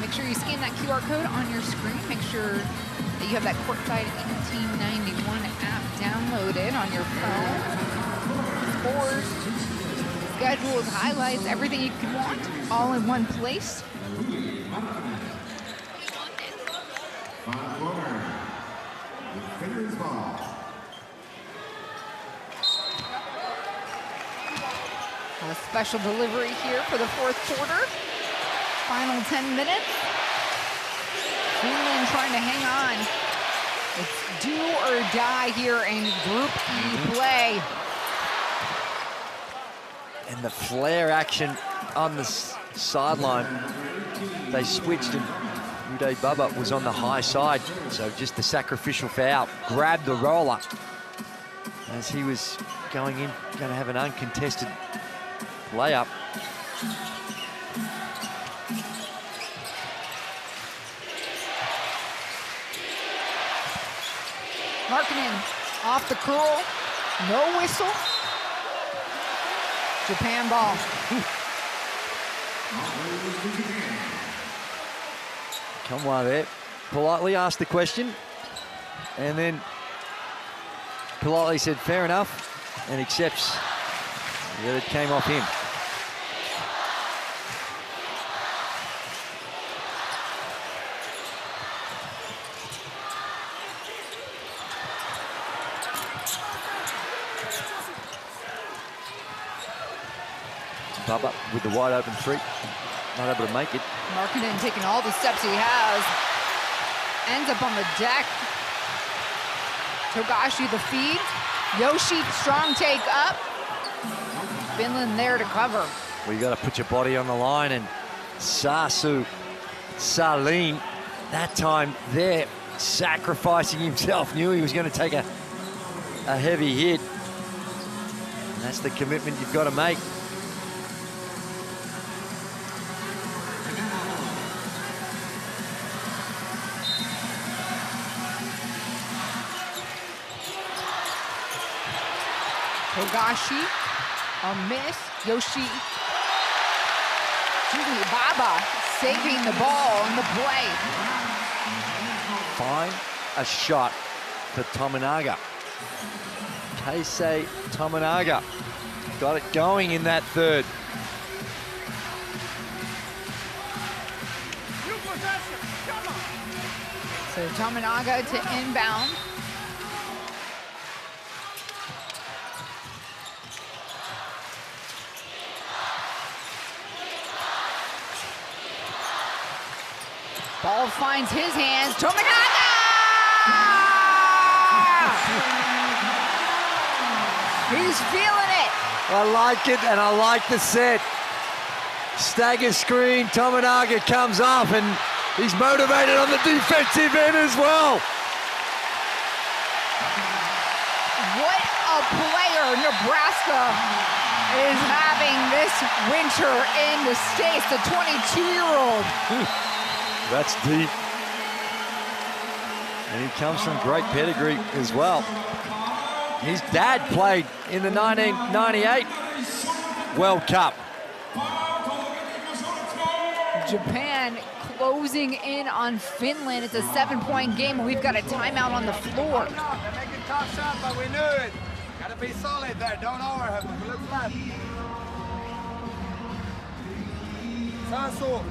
Make sure you scan that QR code on your screen. Make sure that you have that courtside 1891 app downloaded on your phone. Scores, schedules, highlights, everything you could want, all in one place. A special delivery here for the fourth quarter. Final 10 minutes. Finland trying to hang on. It's do or die here in Group E play. And the flare action on the sideline. They switched and Uday Bubba was on the high side, so just the sacrificial foul. Grabbed the roller as he was going in, going to have an uncontested layup. Markkanen off the curl, no whistle. Japan ball. Come on there, politely asked the question, and then politely said fair enough, and accepts that it came off him. Bubba with the wide open three, not able to make it. Markkanen taking all the steps he has, ends up on the deck. Togashi the feed, Yoshi strong take up. Finland there to cover. Well, you got to put your body on the line, and Sasu Salin, that time there, sacrificing himself, knew he was going to take a heavy hit. And that's the commitment you've got to make. Togashi, a miss. Yoshi, Baba saving the ball in the play. Find a shot for Tominaga. Keisei Tominaga got it going in that third. So Tominaga to inbound. Ball finds his hands. Tominaga! He's feeling it. I like it, and I like the set. Stagger screen, Tominaga comes off, and he's motivated on the defensive end as well. What a player Nebraska is having this winter in the States, the 22-year-old. That's deep. And he comes from great pedigree as well. His dad played in the 1998 World Cup. Japan closing in on Finland. It's a 7-point game, and we've got a timeout on the floor. They're making tough shot, but we knew it. Gotta be solid there. Don't overhead. Look flat. Sasu.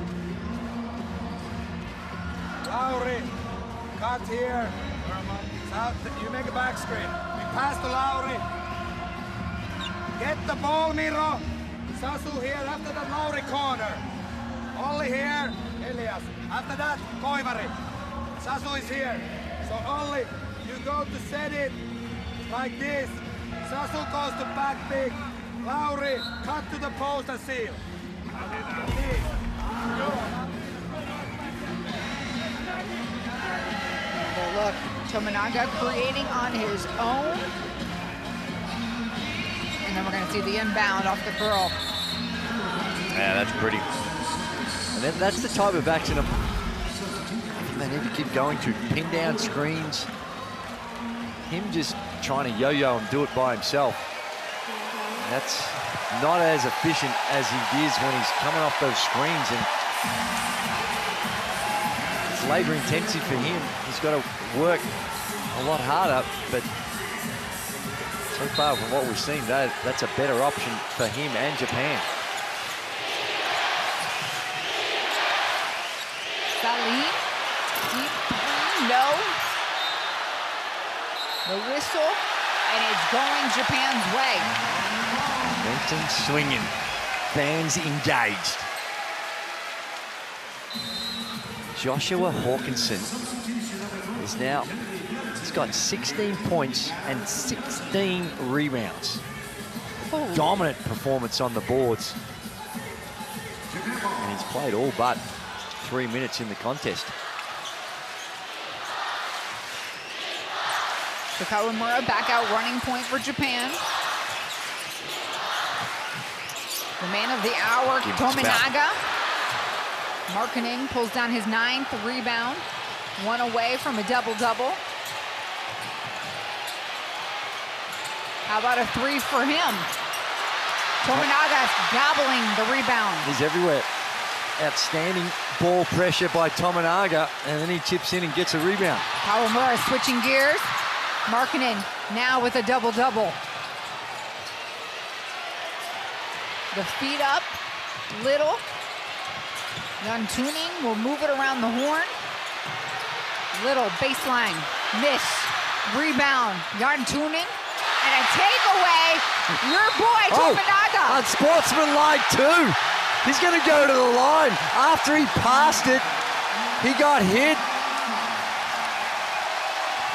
Lauri. Cut here. You make a back screen. Pass to Lauri. Get the ball, Miro. Sasu here. After that, Lauri corner. Olli here. Elias. After that, Koivari. Sasu is here. So Olli, you go to set it like this. Sasu goes to back pick. Lauri, cut to the post and seal. Look, Tominaga creating on his own. And then we're going to see the inbound off the curl. Yeah, that's pretty. And then that's the type of action they need to keep going to. Pin down screens. Him just trying to yo-yo and do it by himself. That's not as efficient as he is when he's coming off those screens. And it's labor intensive for him. He's got to work a lot harder, but so far from what we've seen, that's a better option for him and Japan. Salin, deep three, no. The whistle, and it's going Japan's way. Momentum swinging, fans engaged. Joshua Hawkinson is now, he's got 16 points and 16 rebounds. Oh. Dominant performance on the boards. And he's played all but 3 minutes in the contest. So Kawamura back out running point for Japan. The man of the hour, Tominaga. Markkanen pulls down his 9th rebound. 1 away from a double-double. How about a 3 for him? Tominaga gobbling the rebound. He's everywhere. Outstanding ball pressure by Tominaga, and then he chips in and gets a rebound. Kawamura switching gears. Markkanen now with a double-double. The feet up, Little. Jantuning will move it around the horn. Little baseline, miss, rebound, Jantuning, and a takeaway. Your boy, Tominaga. Unsportsmanlike too. He's gonna go to the line. After he passed it, he got hit.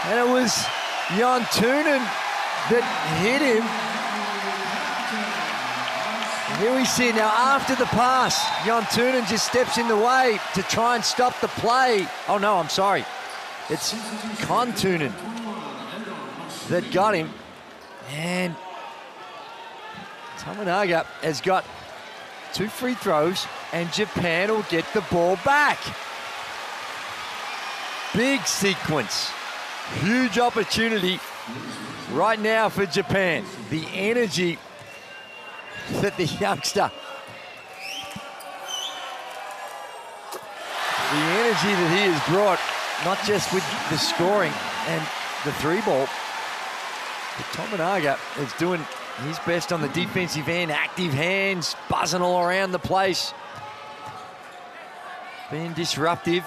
And it was Jantuning that hit him. Here we see now, after the pass, Jantuning just steps in the way to try and stop the play. Oh no, I'm sorry. It's Kontunen that got him. And Tominaga has got 2 free throws, and Japan will get the ball back. Big sequence. Huge opportunity right now for Japan. The energy that the youngster, the energy that he has brought, not just with the scoring and the 3-ball, but Tominaga is doing his best on the defensive end, active hands, buzzing all around the place, being disruptive.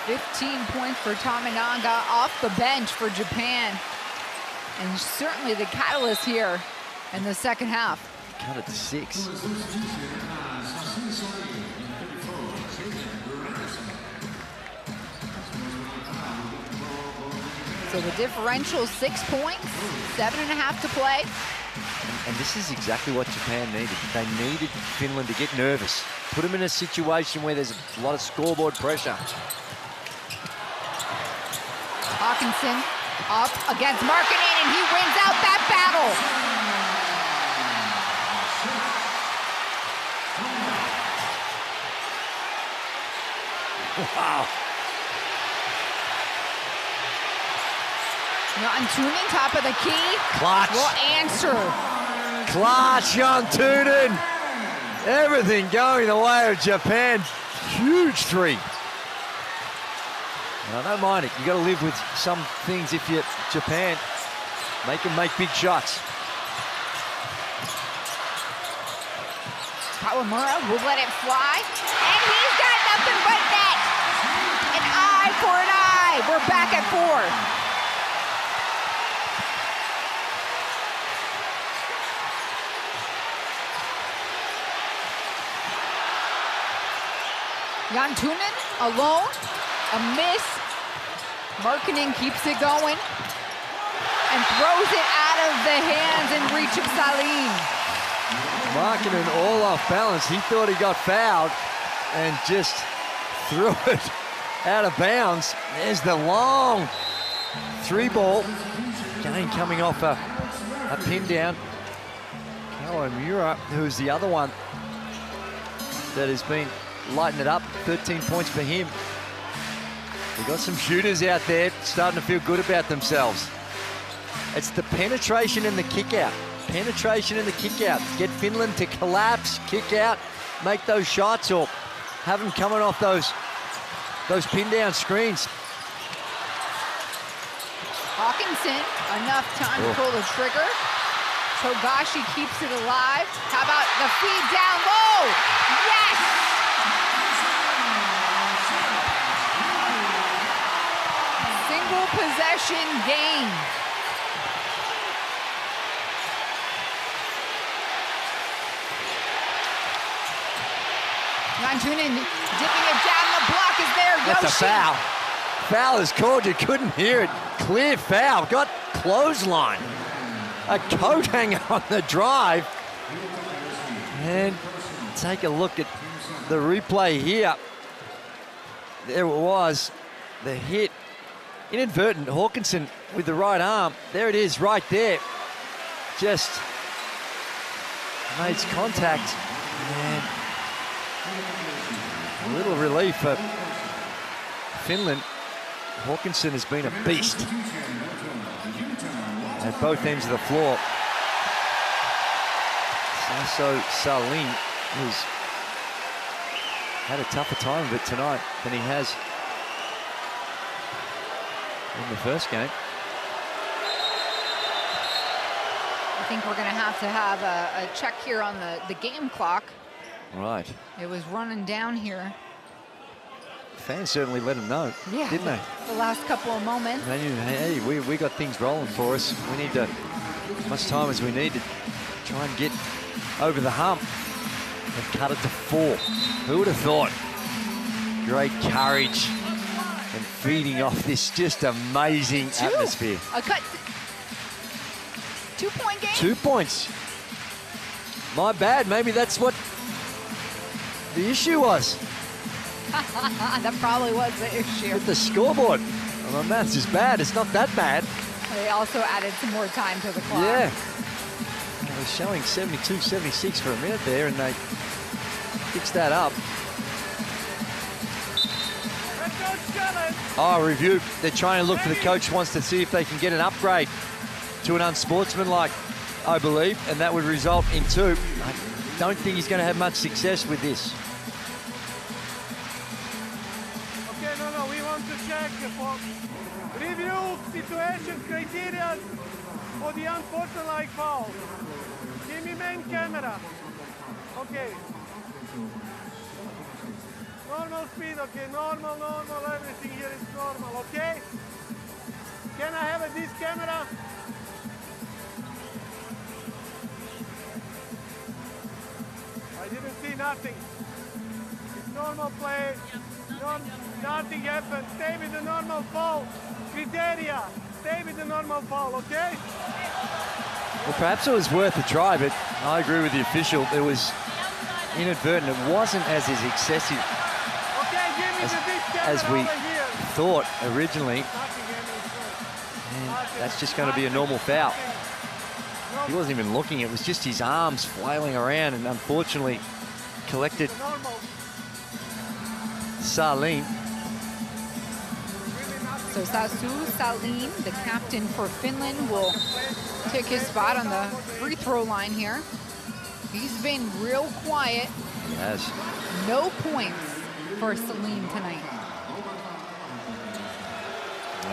$15 points for Tominaga off the bench for Japan. And certainly the catalyst here in the second half. Cut it to 6. So the differential 6 points, 7.5 to play. And this is exactly what Japan needed. They needed Finland to get nervous. Put them in a situation where there's a lot of scoreboard pressure. Hawkinson up against Markkanen, and he wins out that battle. Wow. Jantuning, top of the key. Clutch. Will answer. Clutch, Jantuning. Everything going the way of Japan. Huge 3. I don't mind it. You got to live with some things if you're Japan. Make them make big shots. Kawamura will let it fly, and he's got nothing but net. An eye for an eye. We're back at 4. Jantunen alone, a miss. Markkanen keeps it going and throws it out of the hands and reach of Salim. Markkanen all off balance. He thought he got fouled and just threw it out of bounds. There's the long 3-ball. Again coming off a pin down. Kawamura, who's the other one that has been lighting it up. 13 points for him. We've got some shooters out there starting to feel good about themselves. It's the penetration and the kick out. Penetration and the kick out. Get Finland to collapse, kick out, make those shots, or have them coming off those pin down screens. Hawkinson, enough time to pull the trigger. Togashi keeps it alive. How about the feed down low? Yes! Single possession game. Jantunen dipping it down. The block is there. That's Yoshi. a foul. Foul is called. You couldn't hear it. Clear foul. Got clothesline. A coat hanger on the drive. And take a look at the replay here. there it was, the hit. Inadvertent, Hawkinson with the right arm. There it is, right there. Just makes contact. And a little relief for Finland. Hawkinson has been a beast at both ends of the floor. Sasso Salin, who's had a tougher time of it tonight than he has in the first game. I think we're going to have a check here on the game clock. Right. It was running down here. Fans certainly let him know, Yeah, didn't they? The last couple of moments. They knew, hey, we got things rolling for us. We need to, as much time as we need to try and get over the hump and cut it to 4. Who would have thought? Great courage and feeding off this just amazing atmosphere. A cut. 2-point game? 2 points. My bad. Maybe that's what the issue was. That probably was the issue. With the scoreboard. Well, my maths is bad. It's not that bad. They also added some more time to the clock. Yeah. It was showing 72, 76 for a minute there, and they fixed that up. Oh, review. They're trying to look for the coach, wants to see if they can get an upgrade to an unsportsmanlike, I believe, and that would result in 2. I don't think he's going to have much success with this. Okay, no, we want to check for review situation criteria for the unsportsmanlike foul. Give me main camera. Okay. Normal speed, okay, normal, everything here is normal, okay? Can I have this camera? I didn't see nothing. It's normal play. Nothing happened. Stay with the normal foul criteria. Stay with the normal foul, okay? Well, perhaps it was worth a try, but I agree with the official. It was inadvertent. It wasn't as excessive as we thought originally. And that's just going to be a normal foul. He wasn't even looking. It was just his arms flailing around, and unfortunately collected Salin. So Sasu Salin, the captain for Finland, will take his spot on the free throw line here. He's been real quiet. He has. No points for Salin tonight.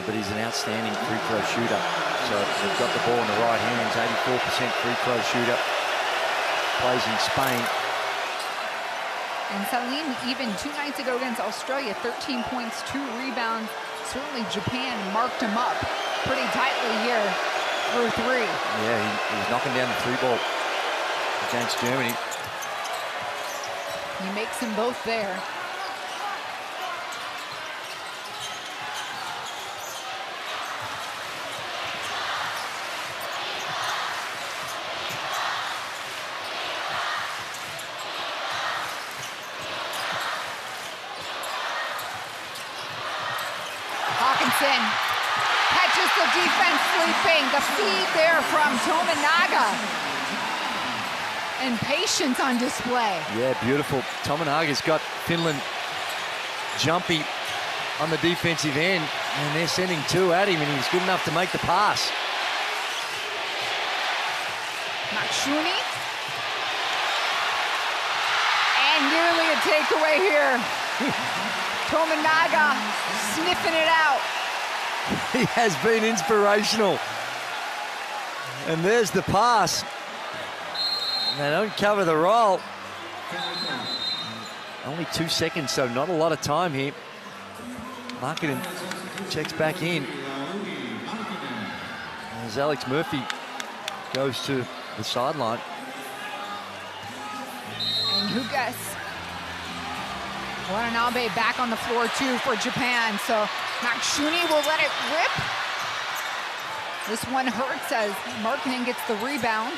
But he's an outstanding free throw shooter. So they've got the ball in the right hands, 84% free throw shooter. Plays in Spain. And Salin, even 2 nights ago against Australia, 13 points, 2 rebounds. Certainly Japan marked him up pretty tightly here through 3. Yeah, he was knocking down the 3 ball against Germany. He makes them both there. Catches the defense sleeping. The feed there from Tominaga. And patience on display. Yeah, beautiful. Tominaga's got Finland jumpy on the defensive end, and they're sending 2 at him, and he's good enough to make the pass. Makshuni. And nearly a takeaway here. Tominaga sniffing it out. He has been inspirational. And there's the pass. And they don't cover the roll. Only 2 seconds, so not a lot of time here. Markkanen checks back in. As Alex Murphy goes to the sideline. And Hugas. Watanabe back on the floor too for Japan. So Makshuni will let it rip. This one hurts as Markkanen gets the rebound.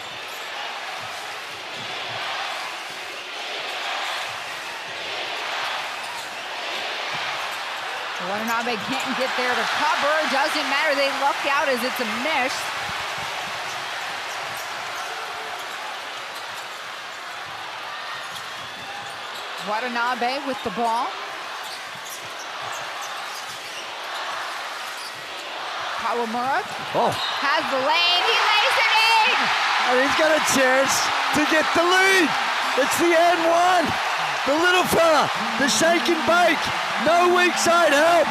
Watanabe can't get there to cover. Doesn't matter, they lucked out as it's a miss. Watanabe with the ball. Kawamura has the lane, he lays it in! And he's got a chance to get the lead. It's the N1. The little fella, the shake and bake, no weak side help,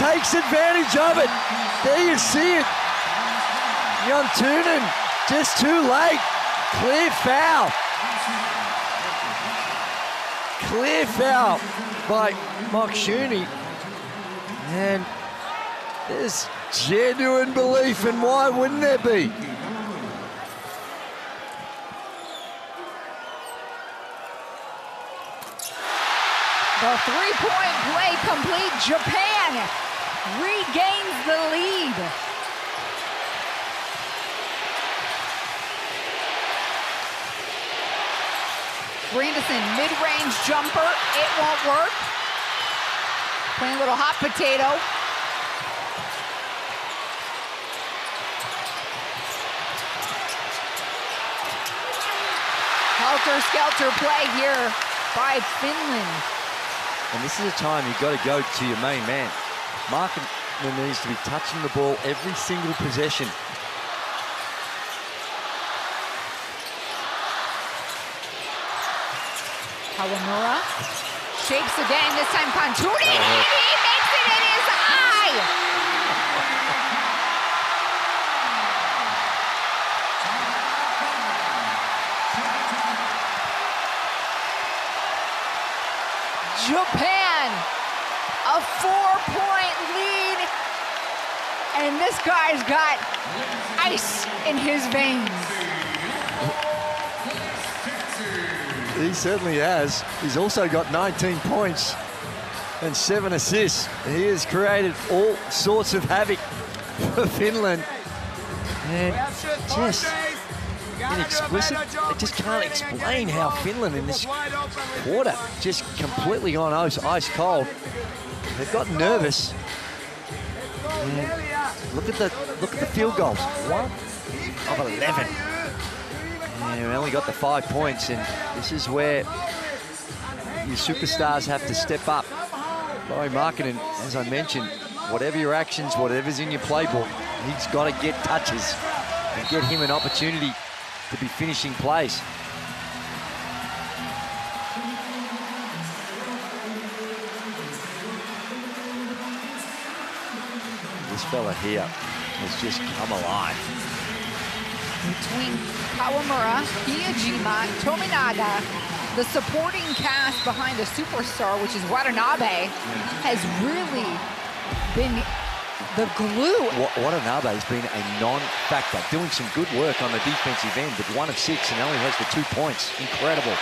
takes advantage of it. There you see it. Jontunen just too late. Clear foul. Clear foul by Mokshouni. And there's genuine belief, and why wouldn't there be? The three-point play complete. Japan regains the lead. Grandison, mid-range jumper, it won't work. Playing a little hot potato. Helter-skelter play here by Finland. And this is a time you've got to go to your main man. Markman needs to be touching the ball every single possession. Kawamura shakes again, this time Kontuni, and he makes it in his eye! Japan, a 4-point lead, and this guy's got ice in his veins. He certainly has. He's also got 19 points and 7 assists. He has created all sorts of havoc for Finland. And just inexplicit. I just can't explain how Finland in this quarter just completely on ice cold. They've got nervous. And look at the field goals. 1 of 11. And we only got the 5 points, and this is where your superstars have to step up. Lauri Markkanen, as I mentioned, whatever your actions, whatever's in your playbook, he's got to get touches and get him an opportunity to be finishing plays. This fella here has just come alive. Between Kawamura, Hiyajima, Tominaga, the supporting cast behind a superstar, which is Watanabe, has really been the glue. Watanabe's been a non-factor, doing some good work on the defensive end, but 1 of 6 and only has the 2 points. Incredible.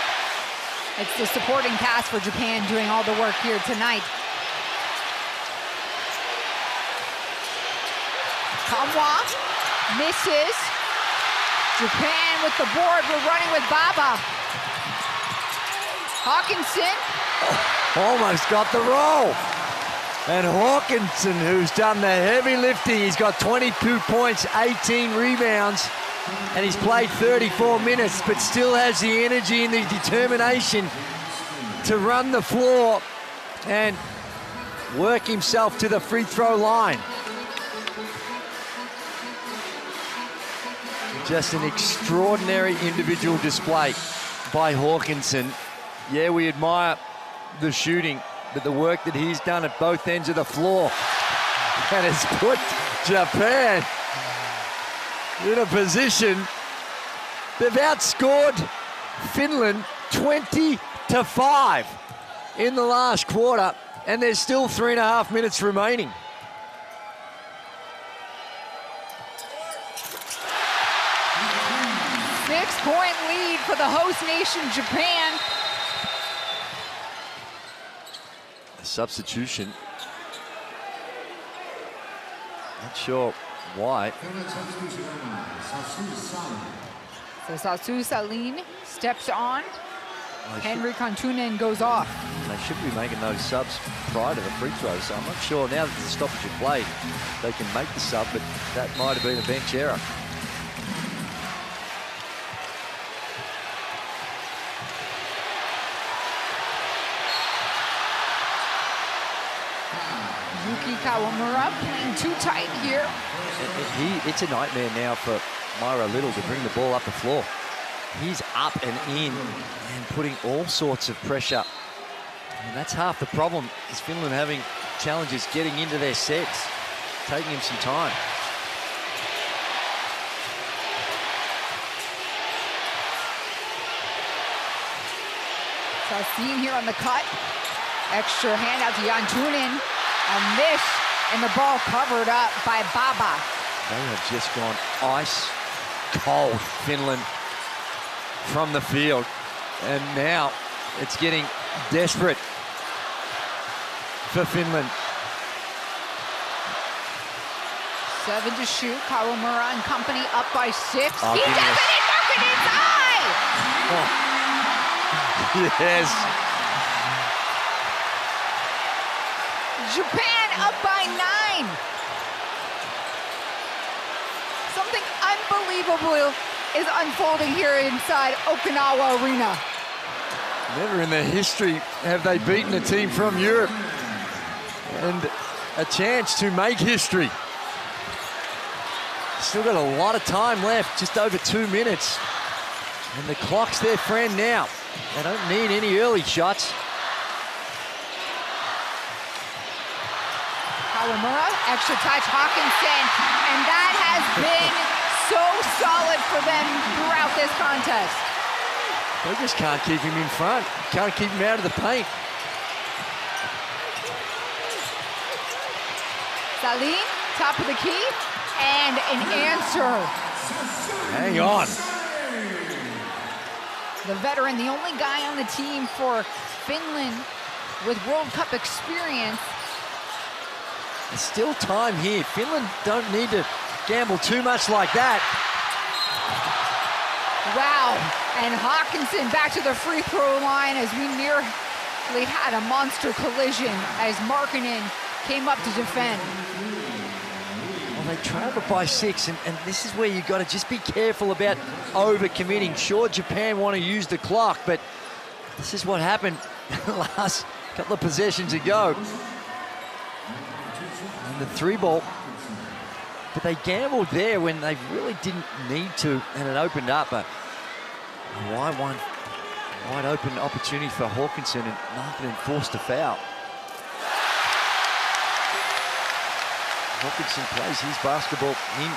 It's the supporting cast for Japan doing all the work here tonight. Kamwa misses. Japan with the board. We're running with Baba. Hawkinson. Almost got the roll. And Hawkinson, who's done the heavy lifting, he's got 22 points, 18 rebounds, and he's played 34 minutes, but still has the energy and the determination to run the floor and work himself to the free throw line. Just an extraordinary individual display by Hawkinson. Yeah, we admire the shooting, but the work that he's done at both ends of the floor and has put Japan in a position. They've outscored Finland 20-5 in the last quarter, and there's still 3.5 minutes remaining. Six-point lead for the host nation, Japan. A substitution. Not sure why. So Sasu Saline steps on. Henry Kantunen goes off. They should be making those subs prior to the free throws, so I'm not sure now that the stoppage of play, they can make the sub, but that might have been a bench error. Yuki Kawamura playing too tight here. It's a nightmare now for Myra Little to bring the ball up the floor. He's up and in and putting all sorts of pressure. And that's half the problem, is Finland having challenges getting into their sets, taking him some time. Sassin here on the cut. Extra hand out to Jantunen. A miss, and the ball covered up by Baba. They have just gone ice cold, Finland, from the field. And now it's getting desperate for Finland. 7 to shoot. Kawamura and company up by 6. Oh, he does it in Markkanen's eye! Oh. Yes. Japan up by 9. Something unbelievable is unfolding here inside Okinawa Arena. Never in their history have they beaten a team from Europe. And a chance to make history. Still got a lot of time left, just over 2 minutes. And the clock's their friend now. They don't need any early shots. Kawamura, extra touch, Hawkinson, and that has been so solid for them throughout this contest. They just can't keep him in front, can't keep him out of the paint. Salim, top of the key, and an answer. Hang on. The veteran, the only guy on the team for Finland with World Cup experience. There's still time here. Finland don't need to gamble too much like that. Wow, and Hawkinson back to the free throw line as we nearly had a monster collision as Markkanen came up to defend. Well, they trailed by 6, and this is where you've got to just be careful about over-committing. Sure, Japan want to use the clock, but this is what happened last couple of possessions ago. And the 3-ball, but they gambled there when they really didn't need to, and it opened up a wide open opportunity for Hawkinson, and Markkanen forced a foul. Hawkinson plays his basketball in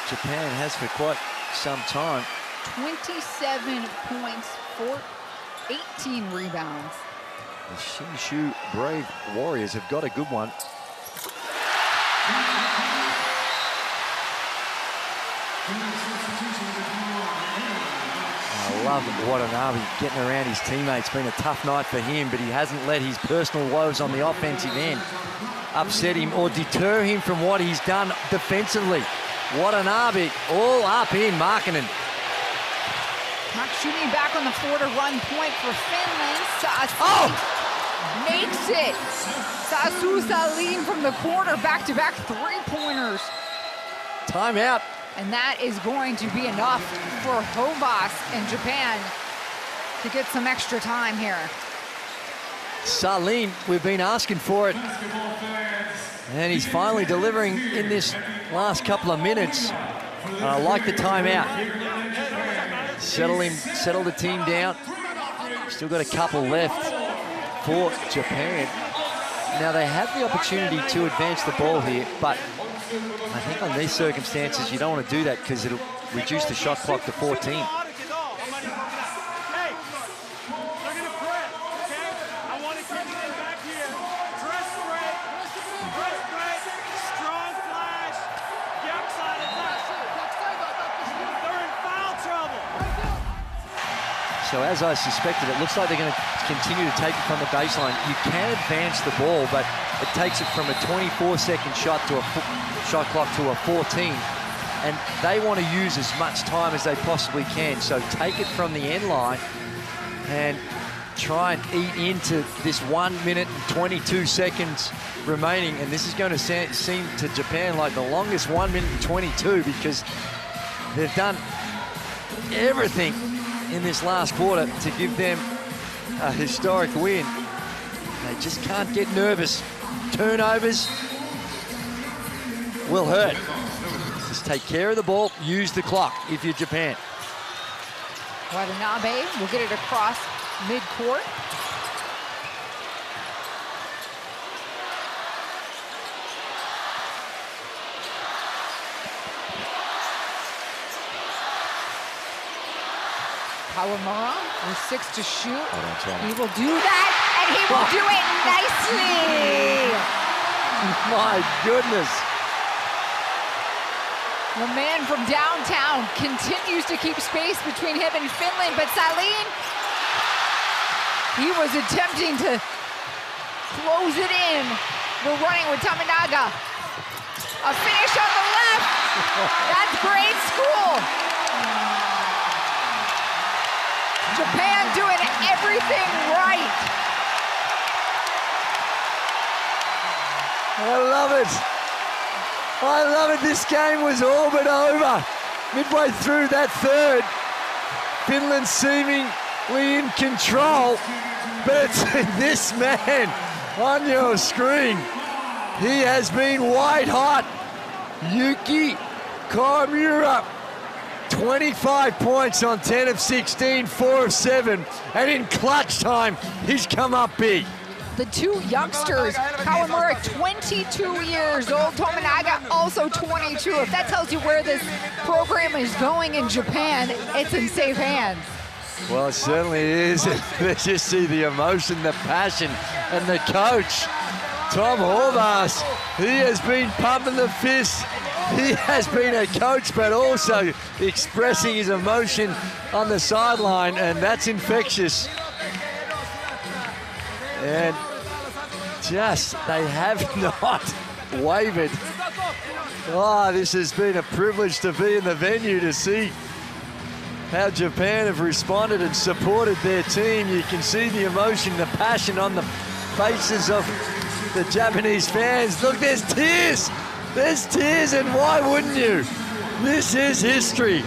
Japan, has for quite some time. 27 points for 18 rebounds. The Shinshu Brave Warriors have got a good one. I love Watanabe getting around his teammates. Been a tough night for him, but he hasn't let his personal woes on the offensive end upset him or deter him from what he's done defensively. Watanabe all up in Markkanen. Not shooting back on the floor to run point for Finland. Makes it. Sasu Salim from the corner, back-to-back three-pointers. Timeout. And that is going to be enough for Hovas and Japan to get some extra time here. Salim, we've been asking for it. And he's finally delivering in this last couple of minutes. I like the timeout. Settle the team down. Still got a couple left for Japan. Now they have the opportunity to advance the ball here, but I think on these circumstances you don't want to do that because it'll reduce the shot clock to 14. So as I suspected, it looks like they're going to continue to take it from the baseline. You can advance the ball, but it takes it from a 24-second shot to a shot clock to a 14. and they want to use as much time as they possibly can. So take it from the end line and try and eat into this 1 minute and 22 seconds remaining. And this is going to seem to Japan like the longest 1 minute and 22 because they've done everything in this last quarter to give them a historic win. They just can't get nervous. Turnovers will hurt. Just take care of the ball, use the clock if you're Japan. Watanabe will get it across midcourt. Kawamura with 6 to shoot. He will do that, and he will do it nicely. My goodness. The man from downtown continues to keep space between him and Finland, but Salin, he was attempting to close it in. We're running with Tominaga. A finish on the left. That's grade school. Japan doing everything right. I love it. I love it. This game was all but over. Midway through that third, Finland seemingly in control, but it's this man on your screen. He has been white hot. Yuki Kawamura, 25 points on 10 of 16, 4 of 7, and in clutch time, he's come up big. The two youngsters, Kawamura 22 years old, Tominaga also 22. If that tells you where this program is going in Japan, it's in safe hands. Well, it certainly is. Let's just see the emotion, the passion, and the coach, Tom Horvath. He has been pumping the fist. He has been a coach, but also expressing his emotion on the sideline, and that's infectious. And just, they have not wavered. Oh, this has been a privilege to be in the venue to see how Japan have responded and supported their team. You can see the emotion, the passion on the faces of the Japanese fans. Look, there's tears. There's tears, and why wouldn't you? This is history.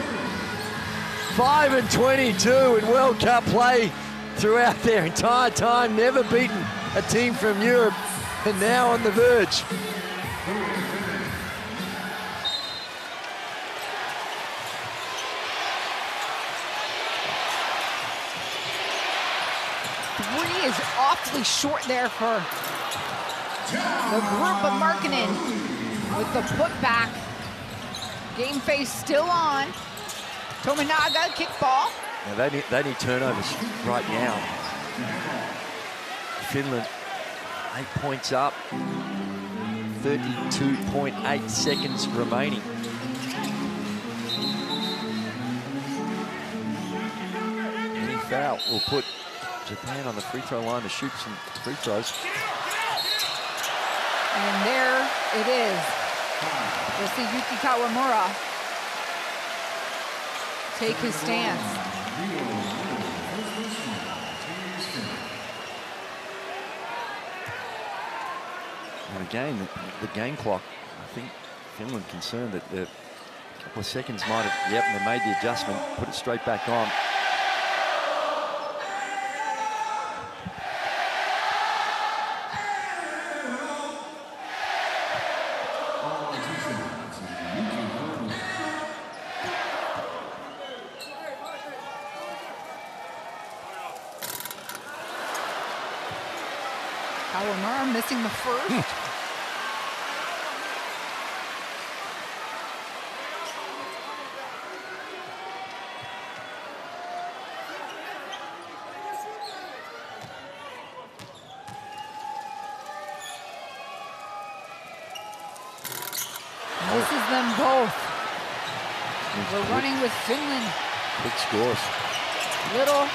5 and 22 in World Cup play throughout their entire time, never beaten a team from Europe, and now on the verge. Three is awfully short there for the group of Markkanen with the putback. Game face still on. Tominaga, kickball. Now they need turnovers right now. Finland 8 points up, 32.8 seconds remaining. Any foul will put Japan on the free throw line to shoot some free throws. And there it is. We'll see Yuki Kawamura take his stance. And again, the game clock, I think Finland concerned that a couple of seconds might have, yep, they made the adjustment, put it straight back on. Kawamura missing the first. Misses them both. We're running with Finland. Big scores. Little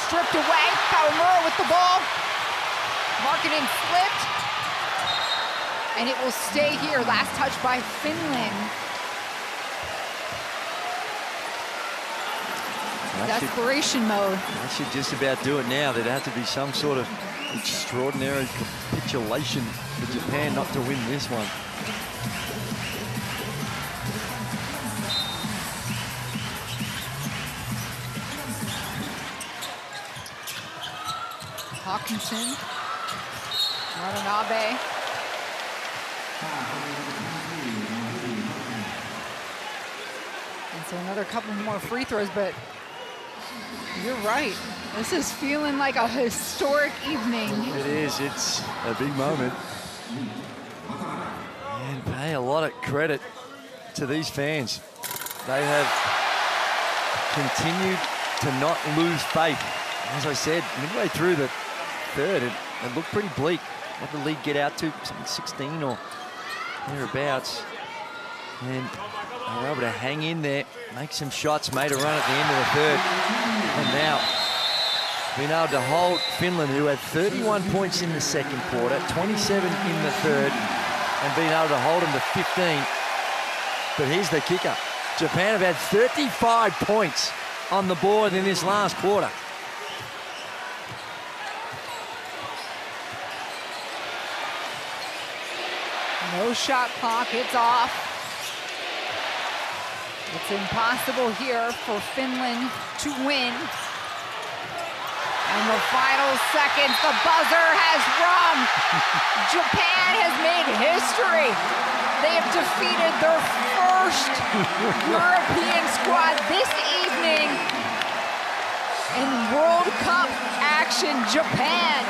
stripped away. Kawamura with the ball. Markkanen flipped. And it will stay here. Last touch by Finland. Desperation mode. That should just about do it now. There'd have to be some sort of extraordinary capitulation for Japan not to win this one. Hawkinson, Watanabe. And so another couple more free throws, but you're right. This is feeling like a historic evening. It is. It's a big moment. And pay a lot of credit to these fans. They have continued to not lose faith. As I said, midway through the third, it looked pretty bleak. What did the lead get out to? Something 16 or thereabouts. And they were able to hang in there, make some shots, made a run at the end of the third. And now, being able to hold Finland, who had 31 points in the second quarter, 27 in the third, and being able to hold them to 15. But here's the kicker. Japan have had 35 points on the board in this last quarter. No shot clock, it's off. It's impossible here for Finland to win. And the final seconds, the buzzer has rung. Japan has made history. They have defeated their first European squad this evening in World Cup action. Japan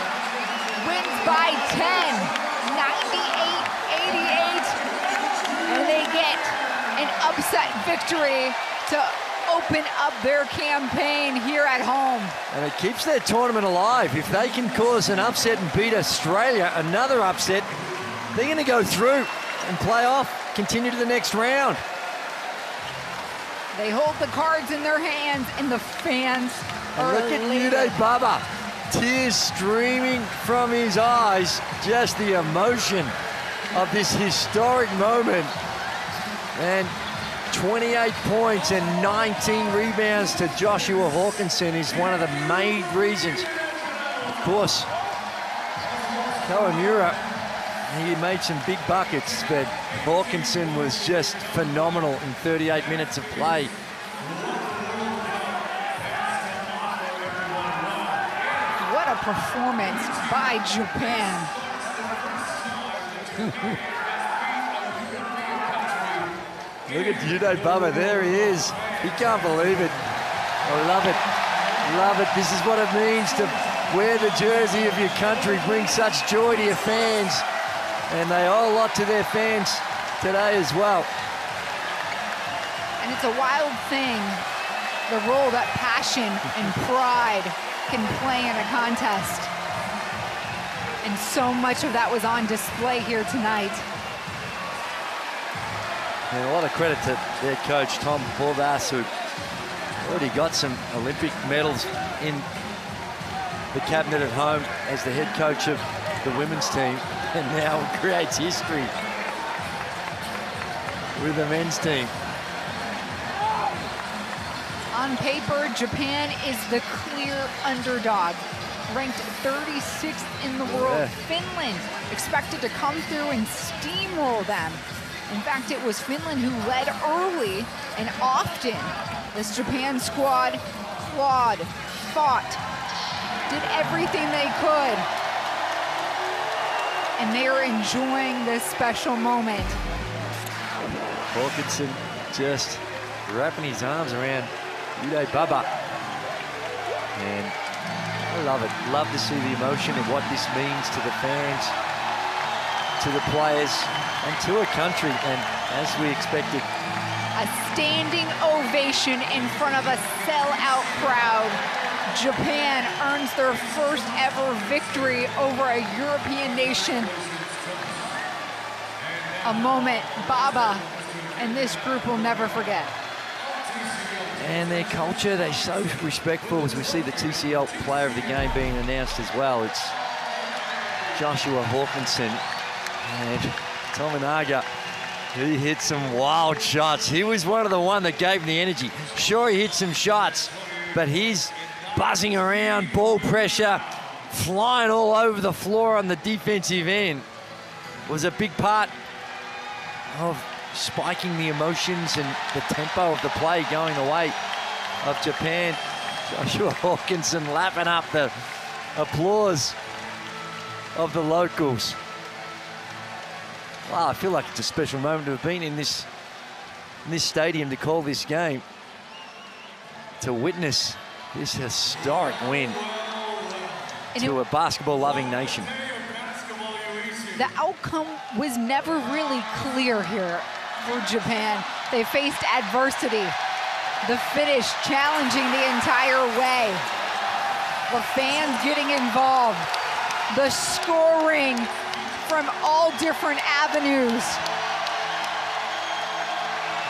wins by 10, 98-88, and they get an upset victory to open up their campaign here at home. And it keeps their tournament alive. If they can cause an upset and beat Australia, another upset, they're going to go through and play off, continue to the next round. They hold the cards in their hands, and the fans are look at elated. Uday Baba, tears streaming from his eyes. Just the emotion of this historic moment. And 28 points and 19 rebounds to Joshua Hawkinson is one of the main reasons. Of course, Kawamura, he made some big buckets, but Hawkinson was just phenomenal in 38 minutes of play. What a performance by Japan. Look at Uday Baba, there he is. He can't believe it. I love it, love it. This is what it means to wear the jersey of your country, bring such joy to your fans. And they owe a lot to their fans today as well. And it's a wild thing, the role that passion and pride can play in a contest. And so much of that was on display here tonight. And a lot of credit to their coach, Tom Horvath, who already got some Olympic medals in the cabinet at home as the head coach of the women's team, and now creates history with the men's team. On paper, Japan is the clear underdog, ranked 36th in the world. Yeah. Finland expected to come through and steamroll them. In fact, it was Finland who led early and often. This Japan squad clawed, fought, did everything they could. And they are enjoying this special moment. Hawkinson just wrapping his arms around Uday Baba. And I love it. Love to see the emotion of what this means to the fans, to the players, and to a country. And as we expected, a standing ovation in front of a sellout crowd. Japan earns their first ever victory over a European nation. A moment Baba and this group will never forget. and their culture, they're so respectful. As we see the TCL player of the game being announced as well, it's Joshua Hawkinson. And Tominaga, he hit some wild shots. He was one of the that gave him the energy. Sure, he hit some shots, but he's buzzing around, ball pressure, flying all over the floor on the defensive end. Was a big part of spiking the emotions and the tempo of the play going the way of Japan. Joshua Hawkinson lapping up the applause of the locals. Wow, I feel like it's a special moment to have been in this stadium to call this game, to witness this historic win to a basketball-loving nation. The outcome was never really clear here for Japan. They faced adversity. The finish challenging the entire way. The fans getting involved. The scoring from all different avenues.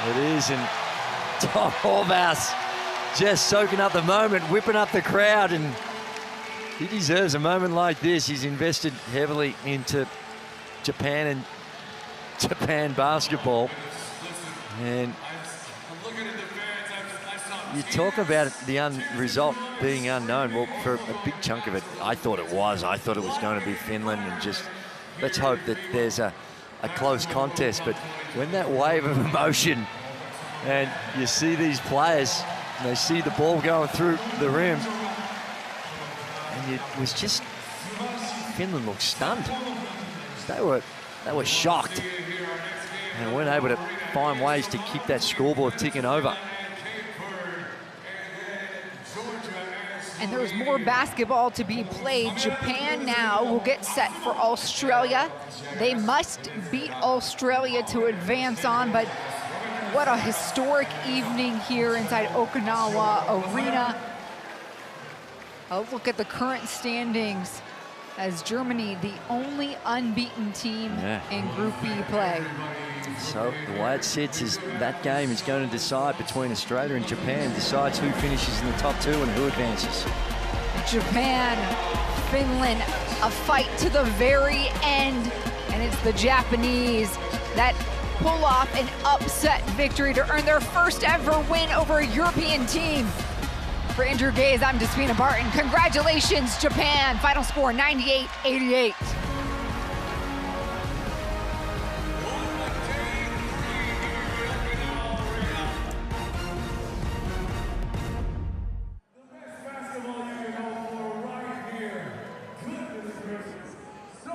It is, and Tom Horvath just soaking up the moment, whipping up the crowd, and he deserves a moment like this. He's invested heavily into Japan and Japan basketball. And you talk about the result being unknown. Well, for a big chunk of it, I thought it was. I thought it was going to be Finland, and just let's hope that there's a close contest. But when that wave of emotion, and you see these players, and they see the ball going through the rim, and it was just, Finland looked stunned. They were shocked and weren't able to find ways to keep that scoreboard ticking over. And there's more basketball to be played. Japan now will get set for Australia. They must beat Australia to advance on, but what a historic evening here inside Okinawa Arena. A look at the current standings as Germany, the only unbeaten team in Group B play. So the way it sits is that game is going to decide between Australia and Japan, decides who finishes in the top two and who advances. Japan, Finland, a fight to the very end, and it's the Japanese that pull off an upset victory to earn their first ever win over a European team. For Andrew Gaze, I'm Despina Barton. Congratulations, Japan. Final score 98-88.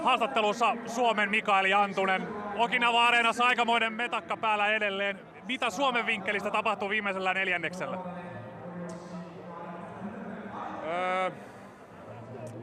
Haastattelussa Suomen Mikael Jantunen. Okinawa-areenassa aikamoinen metakka päällä edelleen. Mitä Suomen vinkkelistä tapahtui viimeisellä neljänneksellä?